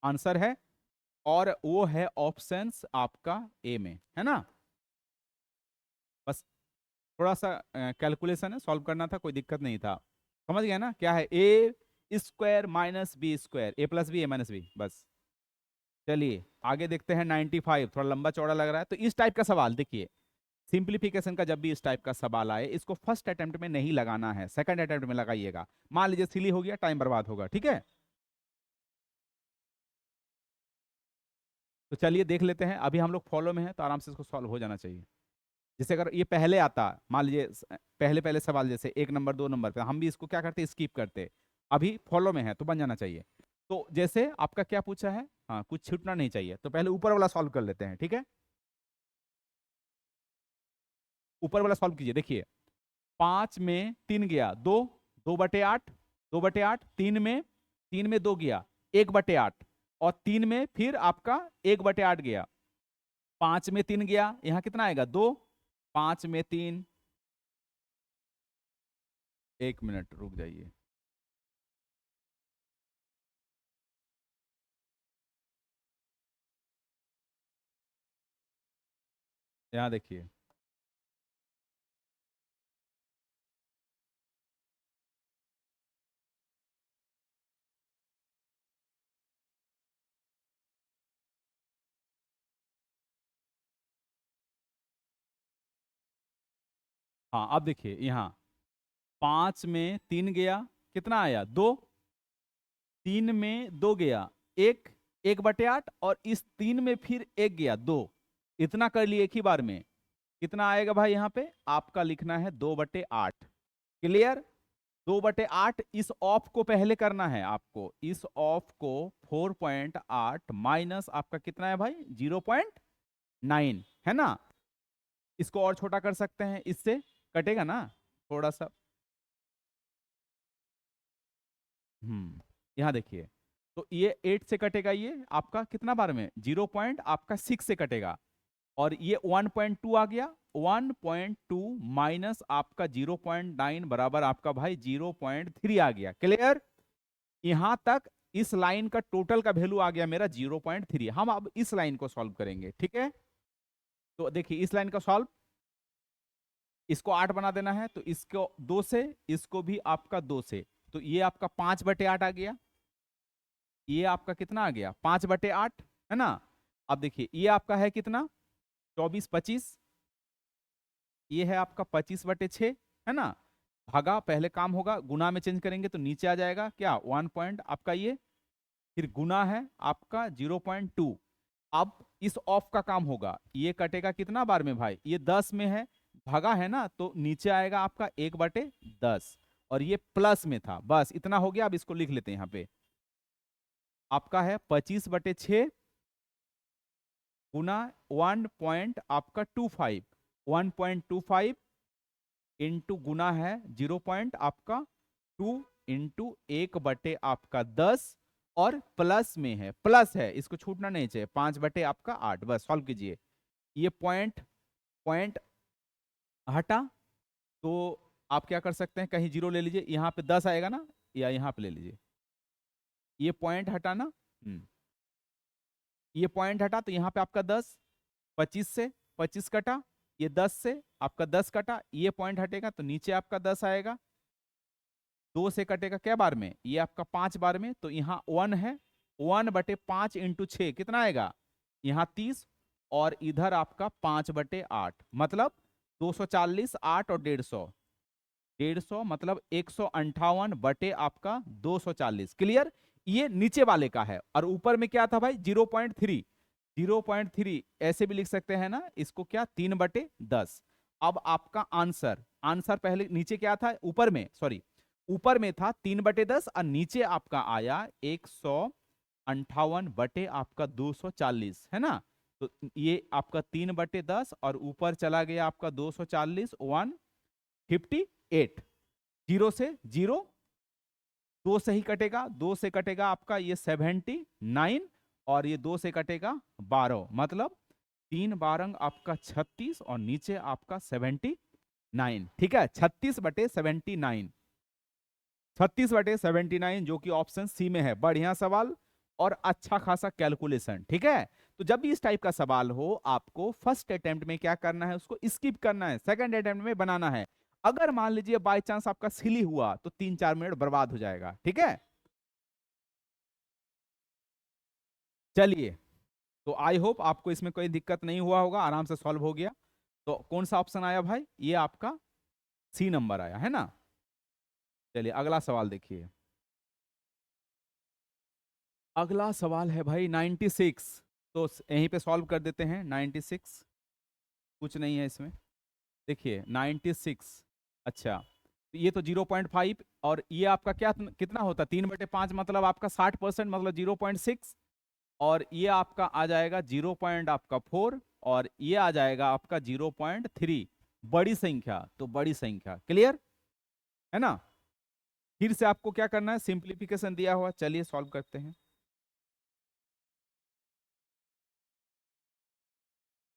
आंसर है, और वो है ऑप्शंस आपका ए में, है ना। बस थोड़ा सा कैलकुलेशन है, सॉल्व करना था, कोई दिक्कत नहीं था, समझ गया ना, क्या है ए स्क्वायर माइनस बी स्क्वायर, ए प्लस बी ए माइनस बी, बस। चलिए आगे देखते हैं 95, थोड़ा लंबा चौड़ा लग रहा है, तो इस टाइप का सवाल देखिए, सिंप्लीफिकेशन का जब भी इस टाइप का सवाल आए, इसको फर्स्ट अटेम्प्ट में नहीं लगाना है, सेकंड अटेम्प्ट में लगाइएगा, मान लीजिए सिली हो गया, टाइम बर्बाद होगा, ठीक है। तो चलिए देख लेते हैं, अभी हम लोग फॉलो में हैं तो आराम से इसको सॉल्व हो जाना चाहिए। जैसे अगर ये पहले आता, मान लीजिए पहले पहले सवाल जैसे 1 नंबर 2 नंबर पे, हम भी इसको क्या करते, स्किप करते, अभी फॉलो में है तो बन जाना चाहिए। तो जैसे आपका क्या पूछा है, हाँ कुछ छूटना नहीं चाहिए, तो पहले ऊपर वाला सॉल्व कर लेते हैं, ठीक है। ऊपर वाला सॉल्व कीजिए, देखिए 5 में 3 गया, 2, 2/8, 2/8, 3 में 2 गया, 1/8, और 3 में फिर आपका 1/8 गया, 5 में 3 गया, यहां कितना आएगा 2, 5 में 3, 1 मिनट रुक जाइए, यहां देखिए, हाँ अब देखिए यहाँ 5 में 3 गया, कितना आया 2, 3 में 2 गया 1, 1/8, और इस 3 में फिर 1 गया 2, इतना कर लिए एक ही बार में। कितना आएगा भाई यहाँ पे आपका लिखना है 2/8। क्लियर? 2/8 इस ऑफ को पहले करना है आपको, इस ऑफ को 4.8 माइनस आपका कितना है भाई 0.9 है ना। इसको और छोटा कर सकते हैं, इससे कटेगा ना थोड़ा सा। यहां देखिए, तो ये 8 से कटेगा, ये आपका कितना बार में 0 पॉइंट आपका 6 से कटेगा, और ये 1.2 आ गया, 1.2 माइनस आपका 0.9 बराबर आपका भाई 0.3 आ गया। क्लियर? यहां तक इस लाइन का टोटल का वैल्यू आ गया मेरा 0.3। हम अब इस लाइन को सॉल्व करेंगे, ठीक है। तो देखिए इस लाइन का सॉल्व, इसको 8 बना देना है, तो इसको 2 से, इसको भी आपका 2 से, तो ये आपका 5/8 आ गया, ये आपका कितना आ गया 5/8 है ना। अब देखिए ये आपका है कितना 24 25, ये है आपका 25/6 है ना। भागा पहले काम होगा, गुना में चेंज करेंगे तो नीचे आ जाएगा क्या 1 पॉइंट आपका ये, फिर गुना है आपका 0.2। अब इस ऑफ का काम होगा, ये कटेगा कितना बार में भाई, ये 10 में है, भागा है ना, तो नीचे आएगा आपका 1/10, और ये प्लस में था, बस इतना हो गया। अब इसको लिख लेते हैं यहाँ पे, आपका है 25/6 गुना 1 पॉइंट आपका 25, 1.25 इंटू गुना है 0 पॉइंट आपका 2 इंटू 1 आपका 10, और प्लस में है, प्लस है, इसको छूटना नहीं चाहिए, 5 आपका 8। बस सॉल्व कीजिए, ये पॉइंट पॉइंट हटा, तो आप क्या कर सकते हैं, कहीं जीरो ले लीजिए, यहाँ पे 10 आएगा ना, या यहाँ पे ले लीजिए, ये पॉइंट हटाना। ये पॉइंट हटा तो यहाँ पे आपका 10, 25 से 25 कटा, ये 10 से आपका 10 कटा, ये पॉइंट हटेगा तो नीचे आपका 10 आएगा, 2 से कटेगा क्या बार में, ये आपका 5 बार में, तो यहाँ 1 है, 1/5 इंटू 6 कितना आएगा यहाँ 30, और इधर आपका 5/8, मतलब 240, 8 और 150, 150 मतलब 158 बटे आपका 240। क्लियर? ये नीचे वाले का है, और ऊपर में क्या था भाई 0.3, 0.3 ऐसे भी लिख सकते हैं ना इसको, क्या 3/10। अब आपका आंसर, आंसर पहले नीचे क्या था, ऊपर में, सॉरी ऊपर में था 3/10, और नीचे आपका आया 158 बटे आपका 240 है ना। तो ये आपका 3/10, और ऊपर चला गया आपका 240, 158, जीरो से जीरो, 2 से ही कटेगा, 2 से कटेगा आपका ये 79, और ये 2 से कटेगा 12, मतलब 3 बारंग आपका 36, और नीचे आपका 79। ठीक है, 36/79, 36/79, जो कि ऑप्शन सी में है। बढ़िया सवाल और अच्छा खासा कैलकुलेशन। ठीक है, तो जब भी इस टाइप का सवाल हो, आपको फर्स्ट अटेम्प्ट में क्या करना है, उसको स्किप करना है, सेकंड अटेम्प्ट में बनाना है। अगर मान लीजिए बाय चांस आपका सिली हुआ तो 3-4 मिनट बर्बाद हो जाएगा। ठीक है, चलिए, तो आई होप आपको इसमें कोई दिक्कत नहीं हुआ होगा, आराम से सॉल्व हो गया। तो कौन सा ऑप्शन आया भाई, ये आपका सी नंबर आया है ना। चलिए अगला सवाल देखिए, अगला सवाल है भाई 96, तो यहीं पे सॉल्व कर देते हैं। 96 कुछ नहीं है इसमें, देखिए 96, अच्छा तो ये तो 0.5, और ये आपका क्या कितना होता है 3/5, मतलब आपका 60%, मतलब 0.6, और ये आपका आ जाएगा 0 पॉइंट आपका 4, और ये आ जाएगा आपका 0.3। बड़ी संख्या तो बड़ी संख्या। क्लियर है ना। फिर से आपको क्या करना है, सिंप्लीफिकेशन दिया हुआ, चलिए सॉल्व करते हैं।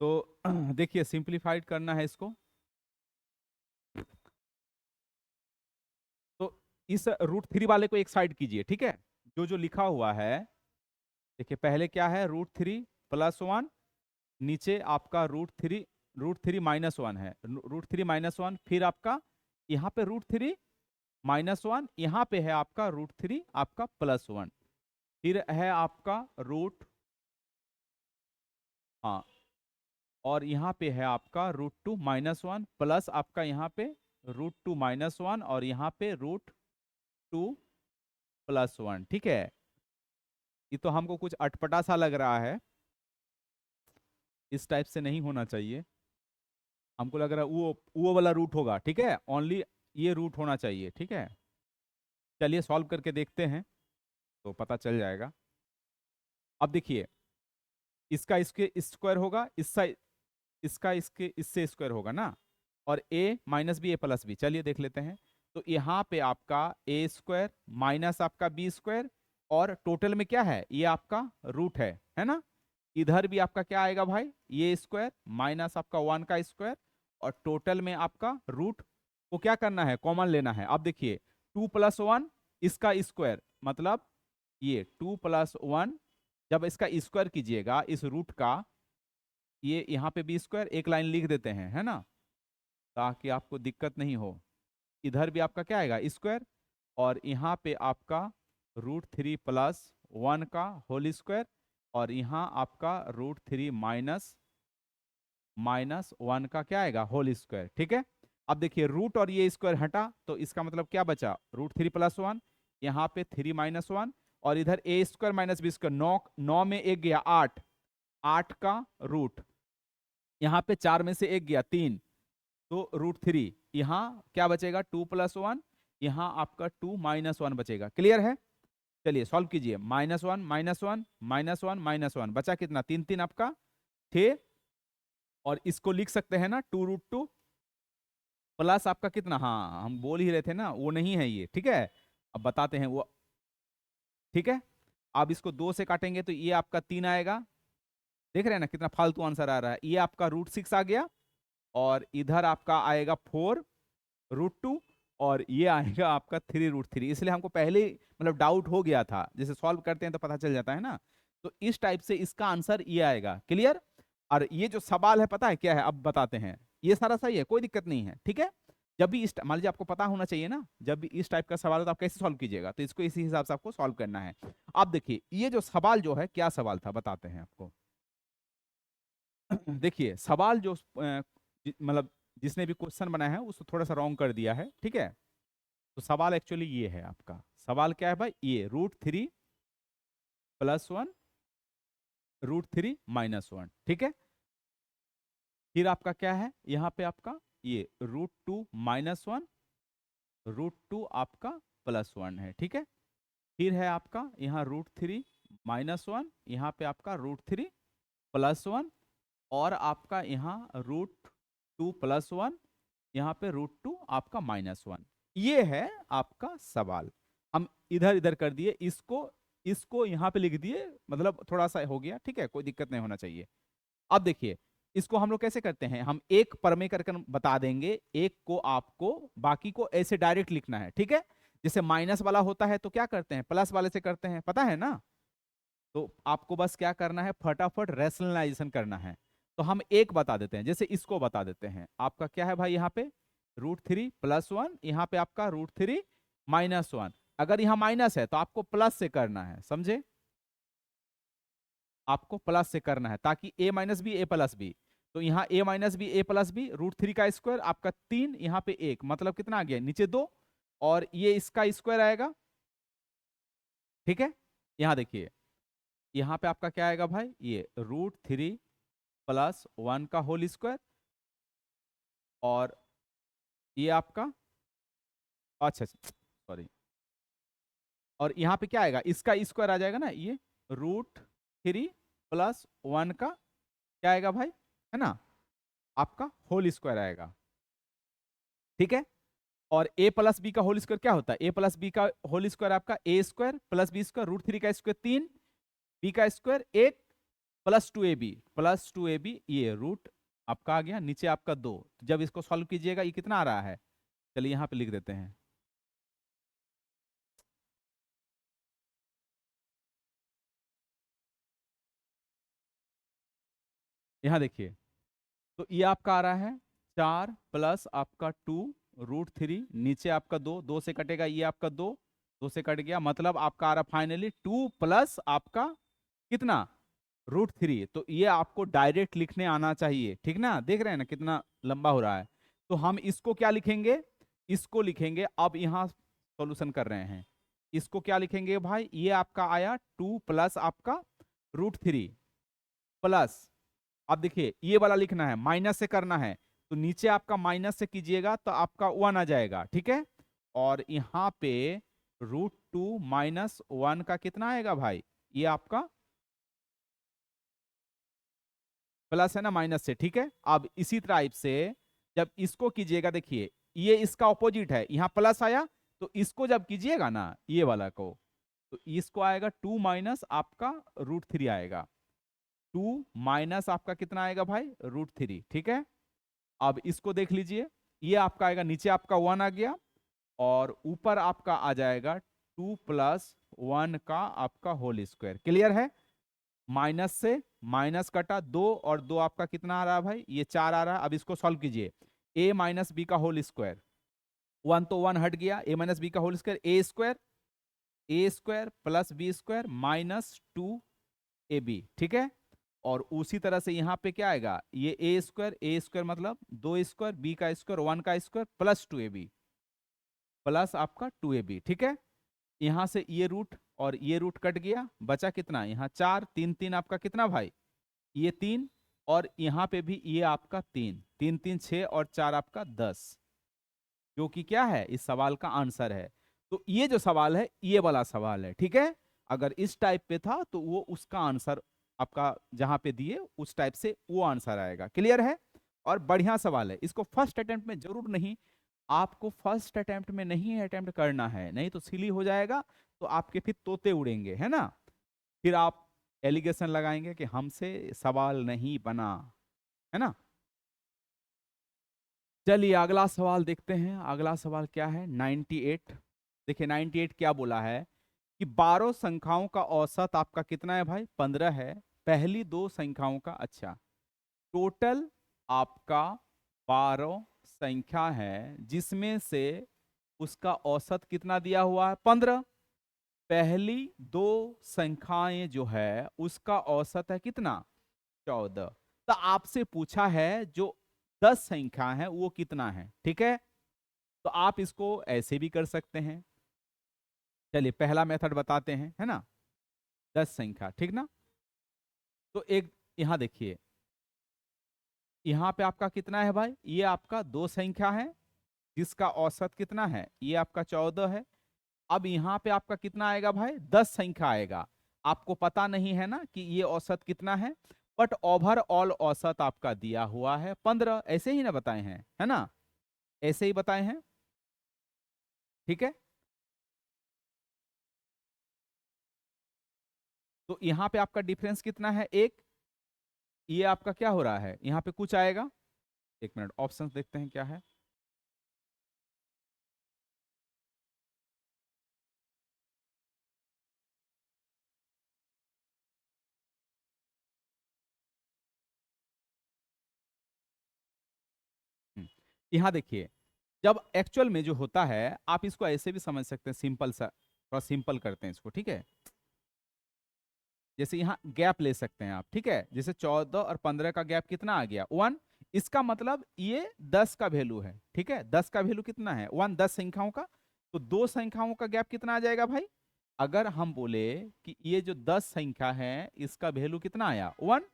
तो देखिए सिंप्लीफाइड करना है इसको, तो इस √3 वाले को एक साइड कीजिए। ठीक है, जो जो लिखा हुआ है, देखिए पहले क्या है √3 + 1, नीचे आपका √3 -1 है, √3 -1, फिर आपका यहाँ पे √3 -1, यहाँ पे है आपका √3 आपका +1, फिर है आपका रूट, हाँ और यहाँ पे है आपका √2 -1 प्लस आपका यहाँ पे √2 -1 और यहाँ पे √2 +1। ठीक है, ये तो हमको कुछ अटपटा सा लग रहा है, इस टाइप से नहीं होना चाहिए। हमको लग रहा है वो वाला रूट होगा। ठीक है, ओनली ये रूट होना चाहिए। ठीक है, चलिए सॉल्व करके देखते हैं तो पता चल जाएगा। अब देखिए, इसका इसके स्क्वायर होगा, इसका इसके इससे स्क्वायर होगा ना, और a minus b a plus b. चलिए देख लेते हैं। तो यहाँ पे आपका ए स्क्वायर माइनस आपका बी स्क्वायर, और टोटल में क्या है, ये आपका रूट है ना। इधर भी आपका क्या आएगा भाई, ये स्क्वायर माइनस आपका 1 का स्क्वायर, और टोटल में आपका रूट को क्या करना है, कॉमन लेना है। अब देखिए 2 + 1 इसका स्क्वायर, मतलब ये 2 + 1 जब इसका स्क्वायर कीजिएगा इस रूट का, ये यहाँ पे बी स्क्वायर एक लाइन लिख देते हैं, है ना, ताकि आपको दिक्कत नहीं हो। इधर भी आपका क्या आएगा, स्क्वायर, और यहाँ पे आपका √3 + 1 का होल स्क्वायर, और यहाँ आपका √3 माइनस 1 का क्या आएगा, होल स्क्वायर। ठीक है, अब देखिए रूट और ये स्क्वायर हटा, तो इसका मतलब क्या बचा, √3 + 1, यहाँ पे 3 - 1, और इधर a square minus b square, 9 में 1 गया 8, 8 का रूट, यहाँ पे 4 में से 1 गया 3, तो √3, यहाँ क्या बचेगा 2 + 1, यहाँ आपका 2 - 1 बचेगा। क्लियर है, चलिए सॉल्व कीजिए। -1 -1 -1 -1 बचा कितना, 3 3 आपका थे, और इसको लिख सकते हैं ना 2√2 प्लस आपका कितना, हाँ हम बोल ही रहे थे ना वो नहीं है ये। ठीक है, अब बताते हैं वो। ठीक है, अब इसको 2 से काटेंगे तो ये आपका 3 आएगा। देख रहे हैं ना कितना फालतू आंसर आ रहा है। ये आपका √6 आ गया, और इधर आपका आएगा 4√2, और ये आएगा आपका 3√3। इसलिए हमको पहले मतलब डाउट हो गया था, जैसे सॉल्व करते हैं तो पता चल जाता है ना। तो इस टाइप से इसका आंसर ये आएगा। क्लियर, और ये जो सवाल है पता है क्या है, अब बताते हैं। ये सारा सही है, कोई दिक्कत नहीं है। ठीक है, जब भी इस मान लीजिए आपको पता होना चाहिए ना, जब भी इस टाइप का सवाल है तो आप कैसे सॉल्व कीजिएगा, तो इसको इसी हिसाब से आपको सॉल्व करना है। आप देखिए ये जो सवाल जो है, क्या सवाल था बताते हैं आपको। देखिए सवाल जो मतलब जिसने भी क्वेश्चन बनाया है उसको थोड़ा सा रॉन्ग कर दिया है। ठीक है, तो सवाल एक्चुअली ये है आपका। सवाल क्या है भाई, ये √3 + 1 √3 - 1। ठीक है, फिर आपका क्या है, यहाँ पे आपका ये √2 - 1 √2 आपका +1 है। ठीक है, फिर है आपका यहाँ √3 - 1, यहाँ पे आपका √3 +1, और आपका यहाँ √2 + 1, यहाँ पे √2 आपका -1। ये है आपका सवाल। हम इधर इधर कर दिए, इसको इसको यहाँ पे लिख दिए, मतलब थोड़ा सा हो गया। ठीक है, कोई दिक्कत नहीं होना चाहिए। अब देखिए इसको हम लोग कैसे करते हैं, हम एक प्रमेय करके बता देंगे, एक को आपको बाकी को ऐसे डायरेक्ट लिखना है। ठीक है, जैसे माइनस वाला होता है तो क्या करते हैं, प्लस वाले से करते हैं, पता है ना। तो आपको बस क्या करना है, फटाफट रैशनलाइजेशन करना है। तो हम एक बता देते हैं, जैसे इसको बता देते हैं। आपका क्या है भाई, यहाँ पे √3 + 1, यहाँ पे आपका √3 - 1। अगर यहाँ माइनस है तो आपको प्लस से करना है, समझे, आपको प्लस से करना है, ताकि a - b a + b। तो यहाँ a - b a + b, √3 का स्क्वायर आपका 3, यहाँ पे 1, मतलब कितना आ गया, नीचे 2, और ये इसका स्क्वायर आएगा। ठीक है, यहाँ देखिए, यहाँ पे आपका क्या आएगा भाई, ये √3 + 1 का होल स्क्वायर, और ये आपका, अच्छा सॉरी, और यहाँ पे क्या आएगा, इसका स्क्वायर आ जाएगा ना, ये √3 + 1 का क्या आएगा भाई, है ना, आपका होल स्क्वायर आएगा। ठीक है, और a + b का होल स्क्वायर क्या होता है, a + b का होल स्क्वायर आपका a² + b² √3 का स्क्वायर 3, b का स्क्वायर 1 +2ab ये रूट आपका आ गया, नीचे आपका 2। जब इसको सॉल्व कीजिएगा ये कितना आ रहा है, चलिए यहाँ पे लिख देते हैं। यहाँ देखिए, तो ये आपका आ रहा है 4 प्लस आपका 2 √3, नीचे आपका 2, 2 से कटेगा, ये आपका 2, 2 से कट गया, मतलब आपका आ रहा फाइनली 2 प्लस आपका कितना √3, तो ये आपको डायरेक्ट लिखने आना चाहिए, ठीक ना? देख रहे हैं ना कितना लंबा हो रहा है। तो हम इसको क्या लिखेंगे, इसको लिखेंगे, अब यहां सॉल्यूशन कर रहे हैं, इसको क्या लिखेंगे भाई, ये आपका आया 2 प्लस आपका √3 प्लस, अब देखिए ये वाला लिखना है, माइनस से करना है, तो नीचे आपका माइनस से कीजिएगा तो आपका 1 आ जाएगा, ठीक है। और यहां पे √2 माइनस 1 का कितना आएगा भाई, ये आपका प्लस है ना माइनस से, ठीक है। अब इसी टाइप से जब इसको कीजिएगा, देखिए ये इसका ऑपोजिट है, यहां प्लस आया, तो इसको जब कीजिएगा ना ये वाला को, तो इसको आएगा 2 माइनस आपका √3 आएगा, 2 माइनस आपका कितना आएगा भाई, √3, ठीक है। अब इसको देख लीजिए, ये आपका आएगा, नीचे आपका 1 आ गया, और ऊपर आपका आ जाएगा 2 प्लस 1 का आपका होल स्क्वायर, क्लियर है। माइनस से माइनस कटा, 2 और 2 आपका कितना आ रहा है भाई, ये 4 आ रहा है। अब इसको सॉल्व कीजिए, a माइनस बी का होल स्क्वायर, 1 तो 1 हट गया, a माइनस बी का whole square, A square plus B square minus 2ab, ठीक है। और उसी तरह से यहां पे क्या आएगा, ये ए स्क्वायर मतलब 2 स्क्वायर, बी का स्क्वायर 1 का स्क्वायर प्लस 2ab प्लस आपका 2ab, ठीक है। यहां से ये रूट और ये रूट कट गया, बचा कितना, यहाँ 4, 3 3 आपका कितना भाई, ये 3, और यहां पे भी ये आपका 3 3 3 6 और 4 आपका 10, जो कि क्या है, इस सवाल का आंसर है। तो ये जो सवाल है ये वाला सवाल है, ठीक है। अगर इस टाइप पे था तो वो उसका आंसर आपका जहां पे दिए उस टाइप से वो आंसर आएगा, क्लियर है। और बढ़िया सवाल है, इसको फर्स्ट अटेम्प्ट में जरूर नहीं, आपको फर्स्ट अटेम्प्ट में नहीं अटेम्प्ट करना है, नहीं तो सिली हो जाएगा, तो आपके फिर तोते उड़ेंगे, है ना। फिर आप एलिगेशन लगाएंगे कि हमसे सवाल नहीं बना, है ना। चलिए अगला सवाल देखते हैं, अगला सवाल क्या है, 98। देखिए 98 क्या बोला है कि 12 संख्याओं का औसत आपका कितना है भाई, 15 है, पहली दो संख्याओं का, अच्छा टोटल आपका 12 संख्या है जिसमें से उसका औसत कितना दिया हुआ है, 15। पहली दो संख्याएं जो है उसका औसत है कितना, 14। तो आपसे पूछा है जो 10 संख्या है वो कितना है, ठीक है। तो आप इसको ऐसे भी कर सकते हैं, चलिए पहला मेथड बताते हैं, है ना, 10 संख्या, ठीक ना। तो एक यहां देखिए, यहां पे आपका कितना है भाई, ये आपका 2 संख्या है जिसका औसत कितना है, ये आपका 14 है। अब यहां पे आपका कितना आएगा भाई, 10 संख्या आएगा। आपको पता नहीं है ना कि ये औसत कितना है, बट ओवरऑल औसत आपका दिया हुआ है 15, ऐसे ही ना बताए हैं, है ना, ऐसे ही बताए हैं, ठीक है। तो यहां पे आपका डिफरेंस कितना है, एक, ये आपका क्या हो रहा है, यहां पे कुछ आएगा, एक मिनट ऑप्शंस देखते हैं क्या है। यहां देखिए, जब एक्चुअल में जो होता है, आप इसको ऐसे भी समझ सकते हैं, सिंपल सा, थोड़ा सिंपल करते हैं इसको, ठीक है। जैसे यहाँ गैप ले सकते हैं आप, ठीक है, जैसे 14 और 15 का गैप कितना आ गया, 1। इसका मतलब ये 10 का वैल्यू है, ठीक है, 10 का वैल्यू कितना है, 1, 10 संख्याओं का। तो दो संख्याओं का गैप कितना आ जाएगा भाई, अगर हम बोले कि ये जो 10 संख्या है इसका वैल्यू कितना आया, 1,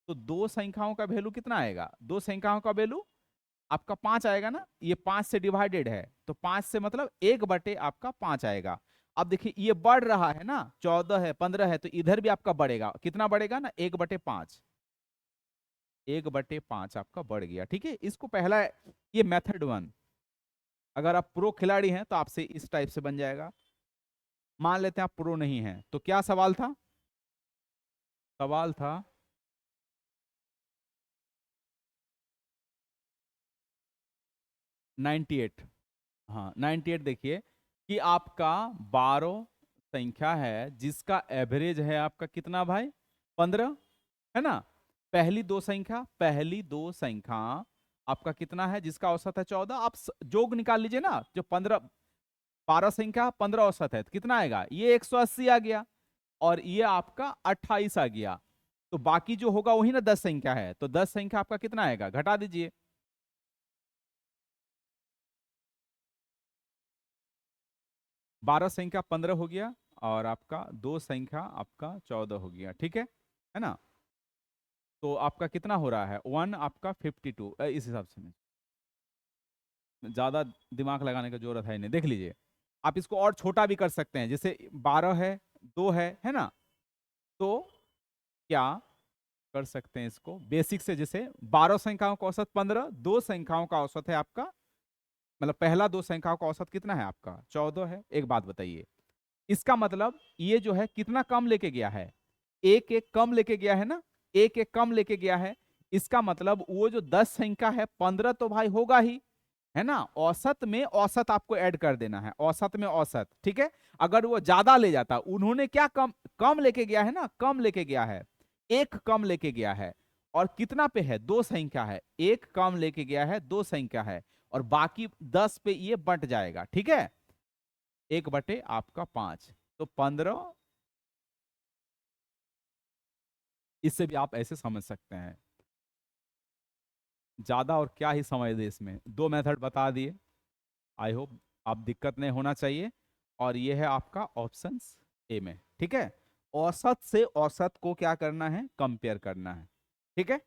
तो दो संख्याओं का वैल्यू कितना आएगा, दो संख्याओं का वैल्यू आपका 5 आएगा ना, ये 5 से डिवाइडेड है, तो 5 से मतलब 1/, आपका 5 आएगा। अब देखिए ये बढ़ रहा है ना, 14 है, 15 है, तो इधर भी आपका बढ़ेगा, कितना बढ़ेगा ना, 1/5, 1/5 आपका बढ़ गया, ठीक है। इसको पहला, ये मेथड 1, अगर आप प्रो खिलाड़ी हैं तो आपसे इस टाइप से बन जाएगा। मान लेते हैं आप प्रो नहीं हैं, तो क्या सवाल था, सवाल था 98। हाँ 98 देखिए कि आपका 12 संख्या है जिसका एवरेज है आपका कितना भाई, 15, है ना। पहली दो संख्या आपका कितना है जिसका औसत है 14, आप जोग निकाल लीजिए ना, जो 15, 12 संख्या 15 औसत है तो कितना आएगा, ये 180 आ गया, और ये आपका 28 आ गया। तो बाकी जो होगा वही ना 10 संख्या है, तो 10 संख्या आपका कितना आएगा, घटा दीजिए। 12 संख्या 15 हो गया, और आपका 2 संख्या आपका 14 हो गया, ठीक है ना। तो आपका कितना हो रहा है, 1 आपका 52, इस हिसाब से नहीं, ज्यादा दिमाग लगाने की जरूरत है नहीं, देख लीजिए। आप इसको और छोटा भी कर सकते हैं, जैसे 12 है, 2 है ना। तो क्या कर सकते हैं इसको बेसिक से, जैसे 12 संख्याओं का औसत 15, 2 संख्याओं का औसत है आपका, मतलब पहला 2 संख्याओं का औसत कितना है आपका, 14 है। एक बात बताइए, इसका मतलब ये जो है कितना कम लेके गया है, एक एक कम लेके गया है ना, एक एक कम लेके गया है। इसका मतलब वो जो 10 संख्या है, 15 तो भाई होगा ही, है ना। औसत में औसत आपको ऐड कर देना है, औसत में औसत, ठीक है। अगर वो ज्यादा ले जाता, उन्होंने क्या कम कम लेके गया है ना, कम लेके गया है, एक कम लेके गया है। और कितना पे है, 2 संख्या है, एक कम लेके गया है, 2 संख्या है, और बाकी 10 पे ये बंट जाएगा, ठीक है। 1 बटे आपका 5, तो 15। इससे भी आप ऐसे समझ सकते हैं, ज्यादा और क्या ही समझ दे इसमें, 2 मेथड बता दिए। आई होप आप दिक्कत नहीं होना चाहिए। और ये है आपका ऑप्शन ए में, ठीक है। औसत से औसत को क्या करना है, कंपेयर करना है, ठीक है।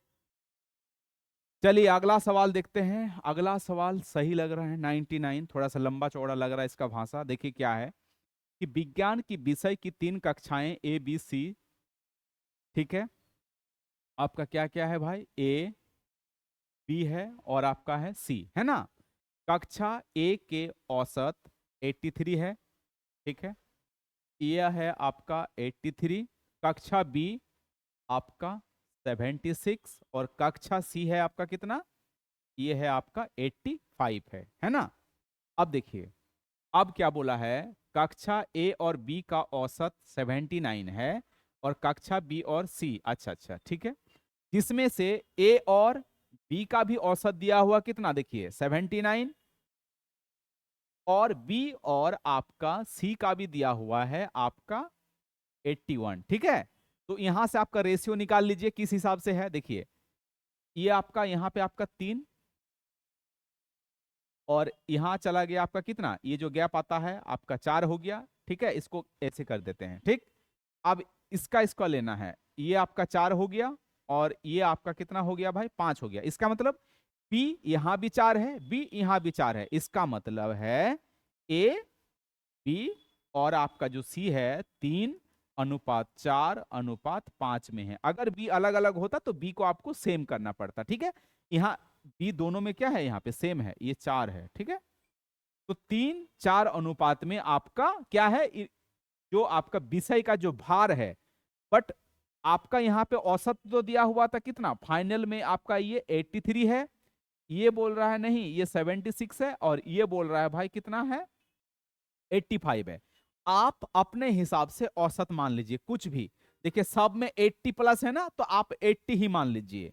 चलिए अगला सवाल देखते हैं। अगला सवाल सही लग रहा है, 99, थोड़ा सा लंबा चौड़ा लग रहा है इसका भाषा। देखिए क्या है कि विज्ञान की विषय की 3 कक्षाएं ए बी सी, ठीक है। आपका क्या क्या है भाई, ए बी है और आपका है सी, है ना। कक्षा ए के औसत 83 है, ठीक है, यह है आपका 83। कक्षा बी आपका 76, और कक्षा सी है आपका कितना, ये है आपका 85 है ना। अब देखिए, अब क्या बोला है, कक्षा ए और बी का औसत 79 है, और कक्षा बी और सी, अच्छा अच्छा ठीक है, जिसमें से ए और बी का भी औसत दिया हुआ कितना, देखिए 79, और बी और आपका सी का भी दिया हुआ है आपका 81, ठीक है। तो यहां से आपका रेशियो निकाल लीजिए किस हिसाब से है, देखिए ये आपका यहां पे आपका 3, और यहां चला गया आपका कितना, ये जो गैप आता है आपका 4 हो गया, ठीक है। इसको ऐसे कर देते हैं, ठीक। अब इसका लेना है, ये आपका 4 हो गया, और ये आपका कितना हो गया भाई, 5 हो गया। इसका मतलब बी यहां भी 4 है, बी यहां भी 4 है, इसका मतलब है ए बी और आपका जो सी है 3:4:5 में है। अगर बी अलग अलग होता तो बी को आपको सेम करना पड़ता, ठीक है। यहाँ बी दोनों में क्या है, यहाँ पे सेम है, ये 4 है, ठीक है। तो 3:4 अनुपात में आपका क्या है, जो आपका विषय का जो भार है, बट आपका यहाँ पे औसत तो दिया हुआ था कितना, फाइनल में आपका ये 83 है, ये बोल रहा है नहीं ये 76 है, और ये बोल रहा है भाई कितना है, 85 है। आप अपने हिसाब से औसत मान लीजिए कुछ भी, देखिए सब में 80 प्लस है ना, तो आप 80 ही मान लीजिए।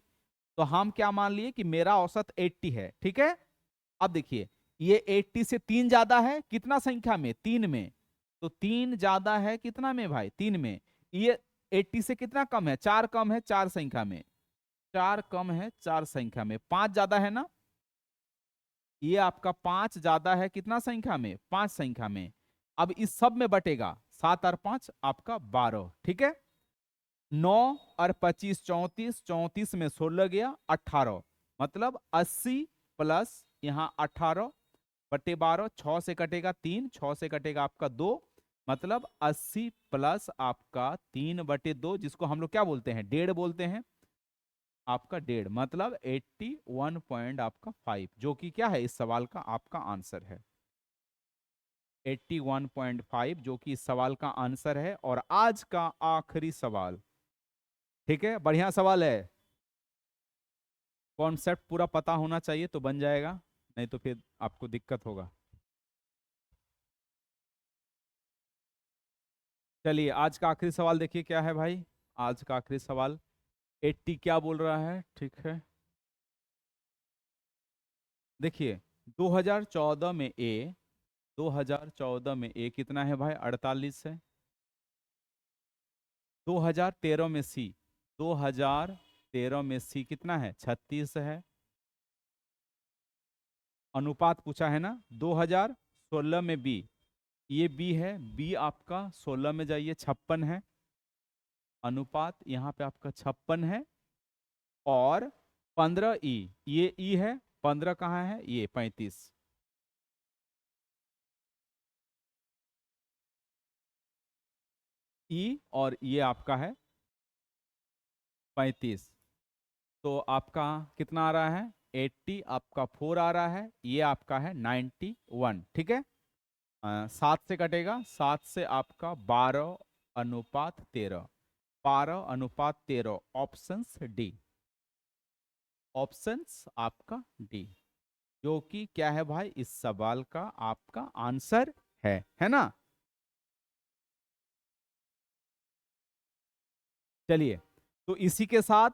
तो हम क्या मान लिए कि मेरा औसत 80 है, ठीक है। अब देखिए ये 80 से 3 ज्यादा है कितना संख्या में, 3 में, तो 3 ज्यादा है कितना में भाई, 3 में। ये 80 से कितना कम है, 4 कम है 4 संख्या में, 4 कम है 4 संख्या में, 5 ज्यादा है ना, ये आपका 5 ज्यादा है कितना संख्या में, 5 संख्या में। अब इस सब में बटेगा, 7 और 5 आपका 12, ठीक है। 9 और 25 34, 34 में 16 गया 18, मतलब 80 प्लस यहाँ 18/12, 6 से कटेगा 3, 6 से कटेगा आपका 2, मतलब 80 प्लस आपका 3/2, जिसको हम लोग क्या बोलते हैं, 1.5 बोलते हैं, आपका 1.5 मतलब 81 पॉइंट आपका 5, जो कि क्या है इस सवाल का आपका आंसर है, 81.5 जो कि इस सवाल का आंसर है। और आज का आखिरी सवाल, ठीक है, बढ़िया सवाल है, कॉन्सेप्ट पूरा पता होना चाहिए तो बन जाएगा, नहीं तो फिर आपको दिक्कत होगा। चलिए आज का आखिरी सवाल देखिए क्या है भाई, आज का आखिरी सवाल 80 क्या बोल रहा है, ठीक है। देखिए 2014 में ए, 2014 में ए कितना है भाई, 48 है। 2013 में सी, 2013 में सी कितना है, 36 है। अनुपात पूछा है ना, 2016 में बी, ये बी है, बी आपका 16 में जाइए 56 है। अनुपात यहाँ पे आपका 56 है। और 15 ई, ये ई है, 15 कहाँ है, ये 35। ई और ये आपका है 35। तो आपका कितना आ रहा है, 80, आपका 4 आ रहा है, ये आपका है 91। ठीक है, 7 से कटेगा, 7 से आपका 12:13, 12:13, ऑप्शंस डी, ऑप्शंस आपका डी, जो कि क्या है भाई, इस सवाल का आपका आंसर है ना। चलिए, तो इसी के साथ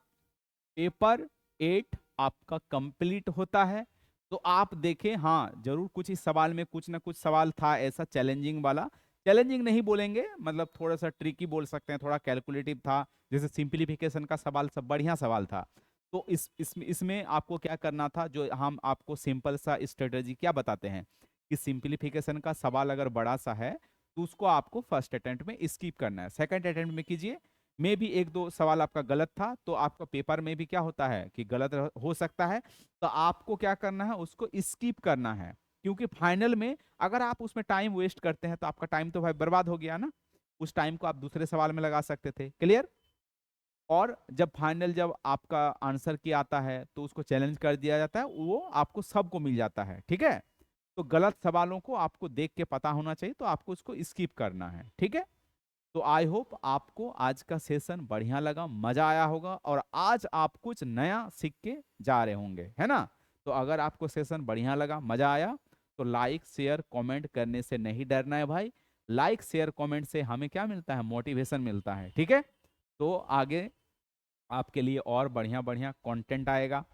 पेपर 8 आपका कंप्लीट होता है। तो आप देखें, हाँ जरूर कुछ इस सवाल में कुछ ना कुछ सवाल था ऐसा चैलेंजिंग वाला, चैलेंजिंग नहीं बोलेंगे, मतलब थोड़ा सा ट्रिकी बोल सकते हैं, थोड़ा कैलकुलेटिव था। जैसे सिंप्लीफिकेशन का सवाल सब बढ़िया सवाल था। तो इसमें आपको क्या करना था, जो हम आपको सिंपल सा स्ट्रेटेजी क्या बताते हैं कि सिंप्लीफिकेशन का सवाल अगर बड़ा सा है तो उसको आपको फर्स्ट अटेम्प्ट में स्किप करना है, सेकंड अटेम्प्ट में कीजिए। में भी एक दो सवाल आपका गलत था तो आपका पेपर में भी क्या होता है कि गलत हो सकता है, तो आपको क्या करना है, उसको स्किप करना है। क्योंकि फाइनल में अगर आप उसमें टाइम वेस्ट करते हैं तो आपका टाइम तो भाई बर्बाद हो गया ना, उस टाइम को आप दूसरे सवाल में लगा सकते थे। क्लियर। और जब फाइनल, जब आपका आंसर की आता है तो उसको चैलेंज कर दिया जाता है, वो आपको सबको मिल जाता है। ठीक है, तो गलत सवालों को आपको देख के पता होना चाहिए, तो आपको उसको स्किप करना है। ठीक है, तो आई होप आपको आज का सेशन बढ़िया लगा, मजा आया होगा, और आज आप कुछ नया सीख के जा रहे होंगे, है ना। तो अगर आपको सेशन बढ़िया लगा, मजा आया, तो लाइक शेयर कमेंट करने से नहीं डरना है भाई। लाइक शेयर कमेंट से हमें क्या मिलता है, मोटिवेशन मिलता है। ठीक है, तो आगे आपके लिए और बढ़िया बढ़िया कंटेंट आएगा,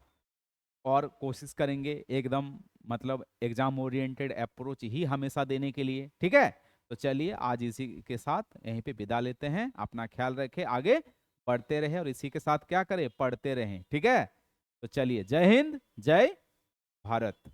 और कोशिश करेंगे एकदम मतलब एग्जाम ओरिएंटेड अप्रोच ही हमेशा देने के लिए। ठीक है, तो चलिए आज इसी के साथ यहीं पे विदा लेते हैं। अपना ख्याल रखें, आगे पढ़ते रहे, और इसी के साथ क्या करें, पढ़ते रहें। ठीक है, तो चलिए, जय हिंद, जय भारत।